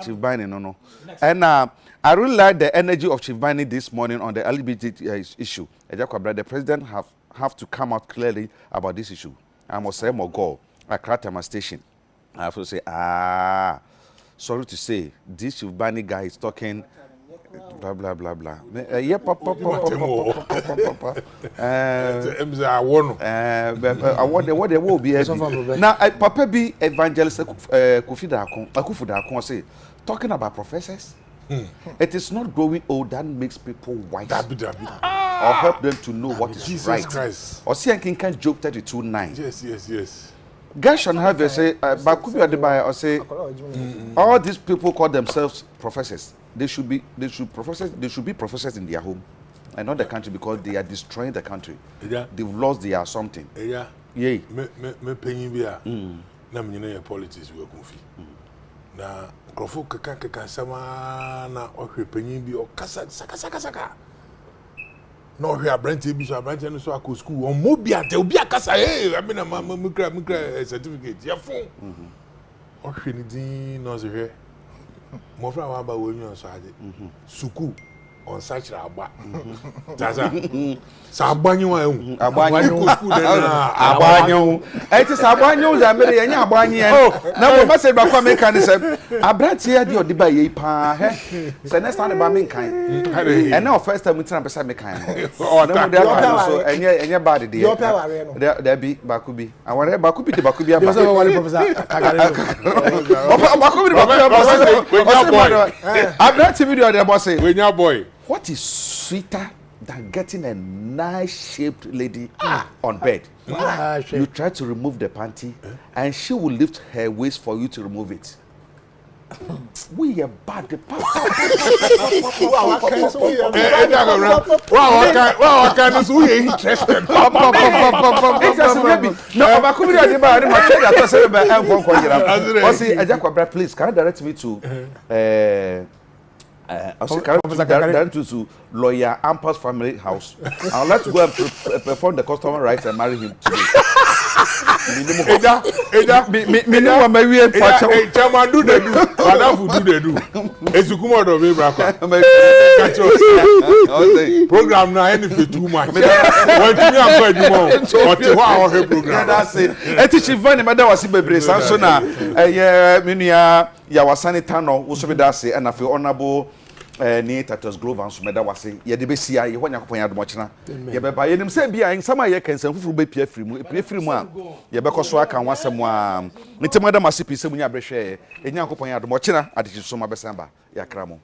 Chief Binding, no. And I really like the energy of Chief Binding this morning on the LGBT issue. The president have to come out clearly about this issue. I must say more go. I cracked my station. I have to say sorry to say, this Shivbani guy is talking blah blah blah blah. Yeah, papa. I want what there will be. Now, Papa be evangelist Akufu Dakon say talking about professors. It is not growing old that makes people wise. Or help them to know what is Jesus right. Christ. Or see and can Job 32:9. Yes. Guys should have a say, Bakubi Adebayo or say, all these people call themselves professors. They should be professors in their home and not the country because they are destroying the country. Yeah. They've lost their something. Yeah. Yay. Me penny bia. Na me nyina politics we konfi. Na krofo kaka sama na ohwe penny bi o kasa saka. No here abranti bi so abranti no so akọ school on mo bi ate obi akasa eh abi na me kra certificate ya fun ohwe ni din no so hwe mo fra wa ba wo nyu so ade suku on search agba jaza sa agbanyu wa ehun Agbanyu school na agbanyu it is agbanyu za mere yenya agbanyu na mo ma se ba kwa me kan se abranti ya de odi ba ye pa he se next time ba me kan and now first time tina pesa me kan oh na mo de aka so enye bad de there be bakubi aware bakubi de bakubi aba so wale professor bakubi abranti video de boss we nya boy. What is sweeter than getting a nice-shaped lady on bed? You try to remove the panty, and she will lift her waist for you to remove it. We are bad. Wow, can this we interested? Please, can you direct me to to lawyer Ampa's family house? I would like to go and perform the customary rites and marry him today. Chama do they do? Wadafu do they do? Ezukuma do me braka. Program na anything too much. When me am for edumo, o ti wa o he program. That's it. Eti Shivani mada wasi bebre sanso na menua ya wasani tano wo so be dase and afi honorable ni Tatus Glove and Sumeda wase ye de besia ye honya kopon ya do mochena ye be ba ye nim se bia nsama ye kansan fufuru be pia firi mu e pia firi mu a ye be koso aka wasem a ntemada masipi se munya brehwe ye nya kopon ya do mochena Adekye so ma be san ba ya kramo